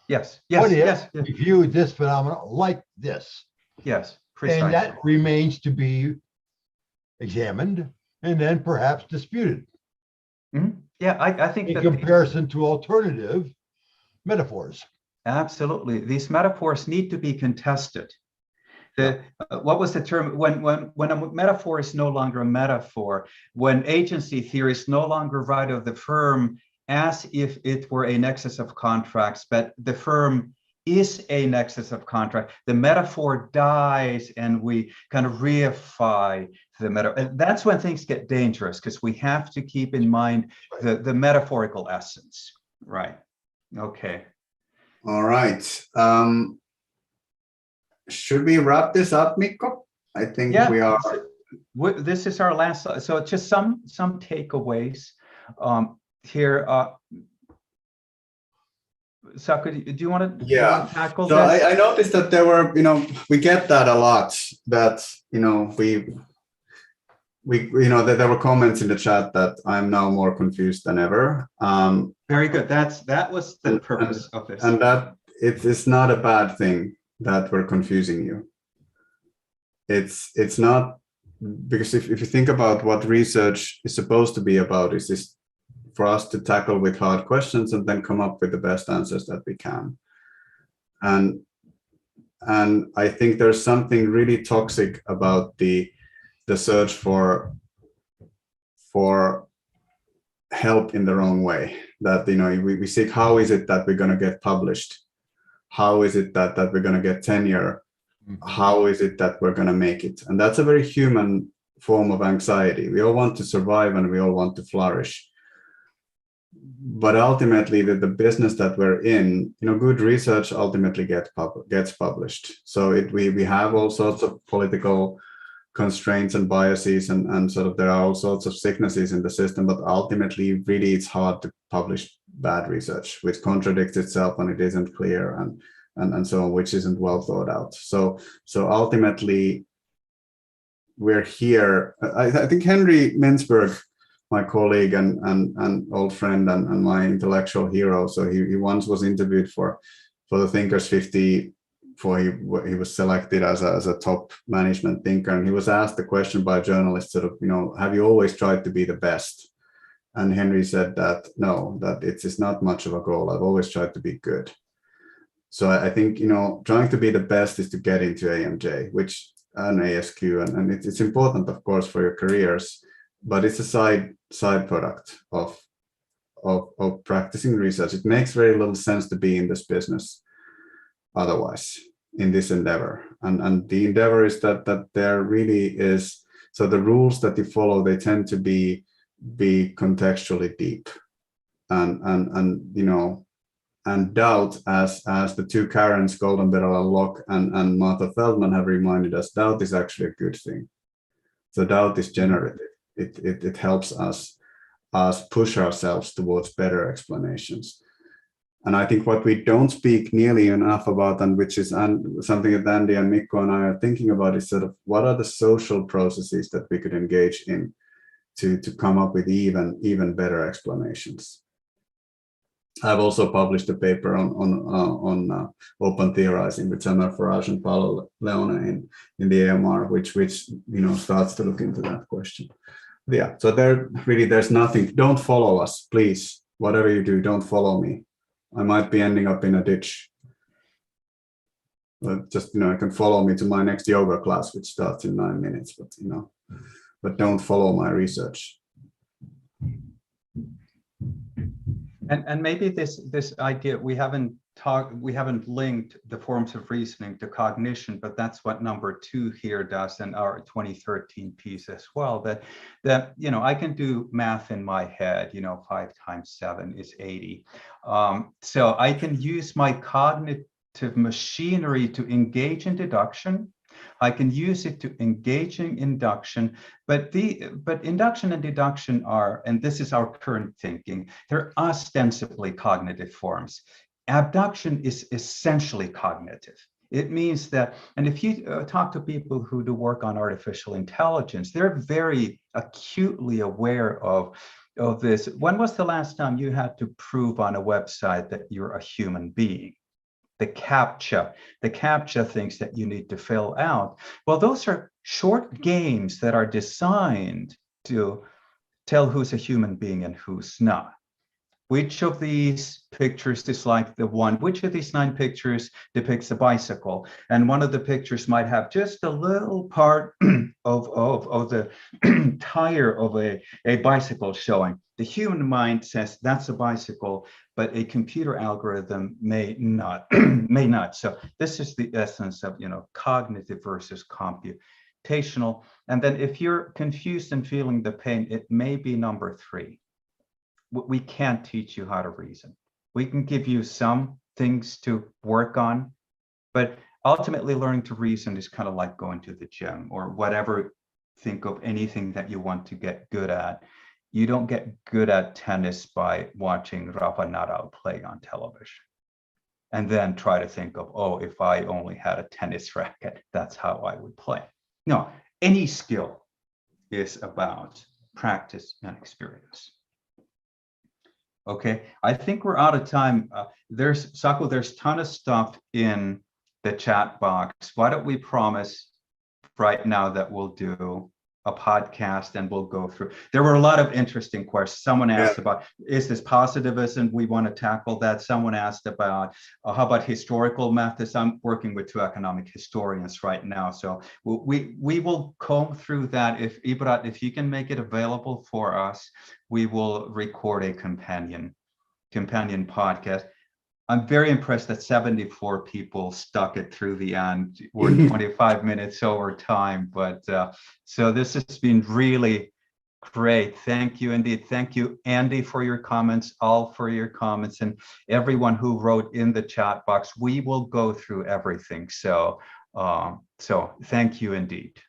S1: Yes, yes.
S3: We view this phenomenon like this.
S1: Yes, precisely.
S3: And that remains to be examined and then perhaps disputed.
S1: Mm-hmm. Yeah, I think
S3: in comparison to alternative metaphors.
S1: Absolutely. These metaphors need to be contested. What was the term when a metaphor is no longer a metaphor, when agency theory is no longer right of the firm as if it were a nexus of contracts, but the firm is a nexus of contract, the metaphor dies and we kind of reify the metaphor. That's when things get dangerous, because we have to keep in mind the metaphorical essence. Right. Okay.
S2: All right. Should we wrap this up, Mikko? I think we are.
S1: This is our last. So just some takeaways here. Saku, do you want to tackle
S2: so
S1: this?
S2: I noticed that there were, we get that a lot, that, that there were comments in the chat that I'm now more confused than ever.
S1: Very good. That was the purpose of this.
S2: And that it is not a bad thing that we're confusing you. It's not, because if you think about what research is supposed to be about, is this for us to tackle with hard questions and then come up with the best answers that we can. And I think there's something really toxic about the search for help in the wrong way. That we seek, how is it that we're going to get published? How is it that we're going to get tenure? How is it that we're going to make it? And that's a very human form of anxiety. We all want to survive and we all want to flourish. But ultimately, the business that we're in, good research ultimately gets published. So we have all sorts of political constraints and biases, and sort of there are all sorts of sicknesses in the system. But ultimately, really, it's hard to publish bad research, which contradicts itself and it isn't clear and so on, which isn't well thought out. So ultimately, we're here. I think Henry Mintzberg, my colleague and old friend and my intellectual hero. So he once was interviewed for the Thinkers 50, for he was selected as a top management thinker, and he was asked the question by a journalist, sort of, have you always tried to be the best? And Henry said that no, that it's not much of a goal. I've always tried to be good. So I think trying to be the best is to get into AMJ, which an ASQ, and it's important, of course, for your careers. But it's a side product of practicing research. It makes very little sense to be in this business otherwise, in this endeavor. And the endeavor is that there really is, so the rules that you follow, they tend to be contextually deep. And doubt, as the two Karens, Goldenberg Locke and Martha Feldman, have reminded us, doubt is actually a good thing. So doubt is generative. It helps us us push ourselves towards better explanations. And I think what we don't speak nearly enough about, and which is something that Andy and Mikko and I are thinking about, is sort of what are the social processes that we could engage in to come up with even better explanations. I've also published a paper on open theorizing with Samuel Farage and Paolo Leone in the AMR, which starts to look into that question. But yeah, so there's nothing. Don't follow us, please. Whatever you do, don't follow me. I might be ending up in a ditch. But just you can follow me to my next yoga class, which starts in 9 minutes. But don't follow my research.
S1: And maybe this idea, we haven't linked the forms of reasoning to cognition, but that's what number 2 here does in our 2013 piece as well, that I can do math in my head, 5 times 7 is 80. So I can use my cognitive machinery to engage in deduction. I can use it to engage in induction, but induction and deduction are, and this is our current thinking, they're ostensibly cognitive forms. Abduction is essentially cognitive. It means that, and if you talk to people who do work on artificial intelligence, they're very acutely aware of this. When was the last time you had to prove on a website that you're a human being? The CAPTCHA things that you need to fill out. Well, those are short games that are designed to tell who's a human being and who's not. Which of these pictures is like the one? Which of these 9 pictures depicts a bicycle? And one of the pictures might have just a little part of the tire of a bicycle showing. The human mind says that's a bicycle, but a computer algorithm may not. So this is the essence of cognitive versus computational. And then if you're confused and feeling the pain, it may be number 3. We can't teach you how to reason. We can give you some things to work on, but ultimately learning to reason is kind of like going to the gym or whatever. Think of anything that you want to get good at. You don't get good at tennis by watching Rafa Nadal play on television and then try to think of, oh, if I only had a tennis racket, that's how I would play. No, any skill is about practice and experience. Okay, I think we're out of time. Saku, there's a ton of stuff in the chat box. Why don't we promise right now that we'll do a podcast and we'll go through. There were a lot of interesting questions. Someone asked about, is this positivism? We want to tackle that. Someone asked about, how about historical methods? I'm working with 2 economic historians right now. So we will comb through that. If Ibrat, if you can make it available for us, we will record a companion podcast. I'm very impressed that 74 people stuck it through the end. We're 25 minutes over time, but so this has been really great. Thank you indeed. Thank you, Andy, for your comments, all for your comments, and everyone who wrote in the chat box. We will go through everything. So thank you indeed.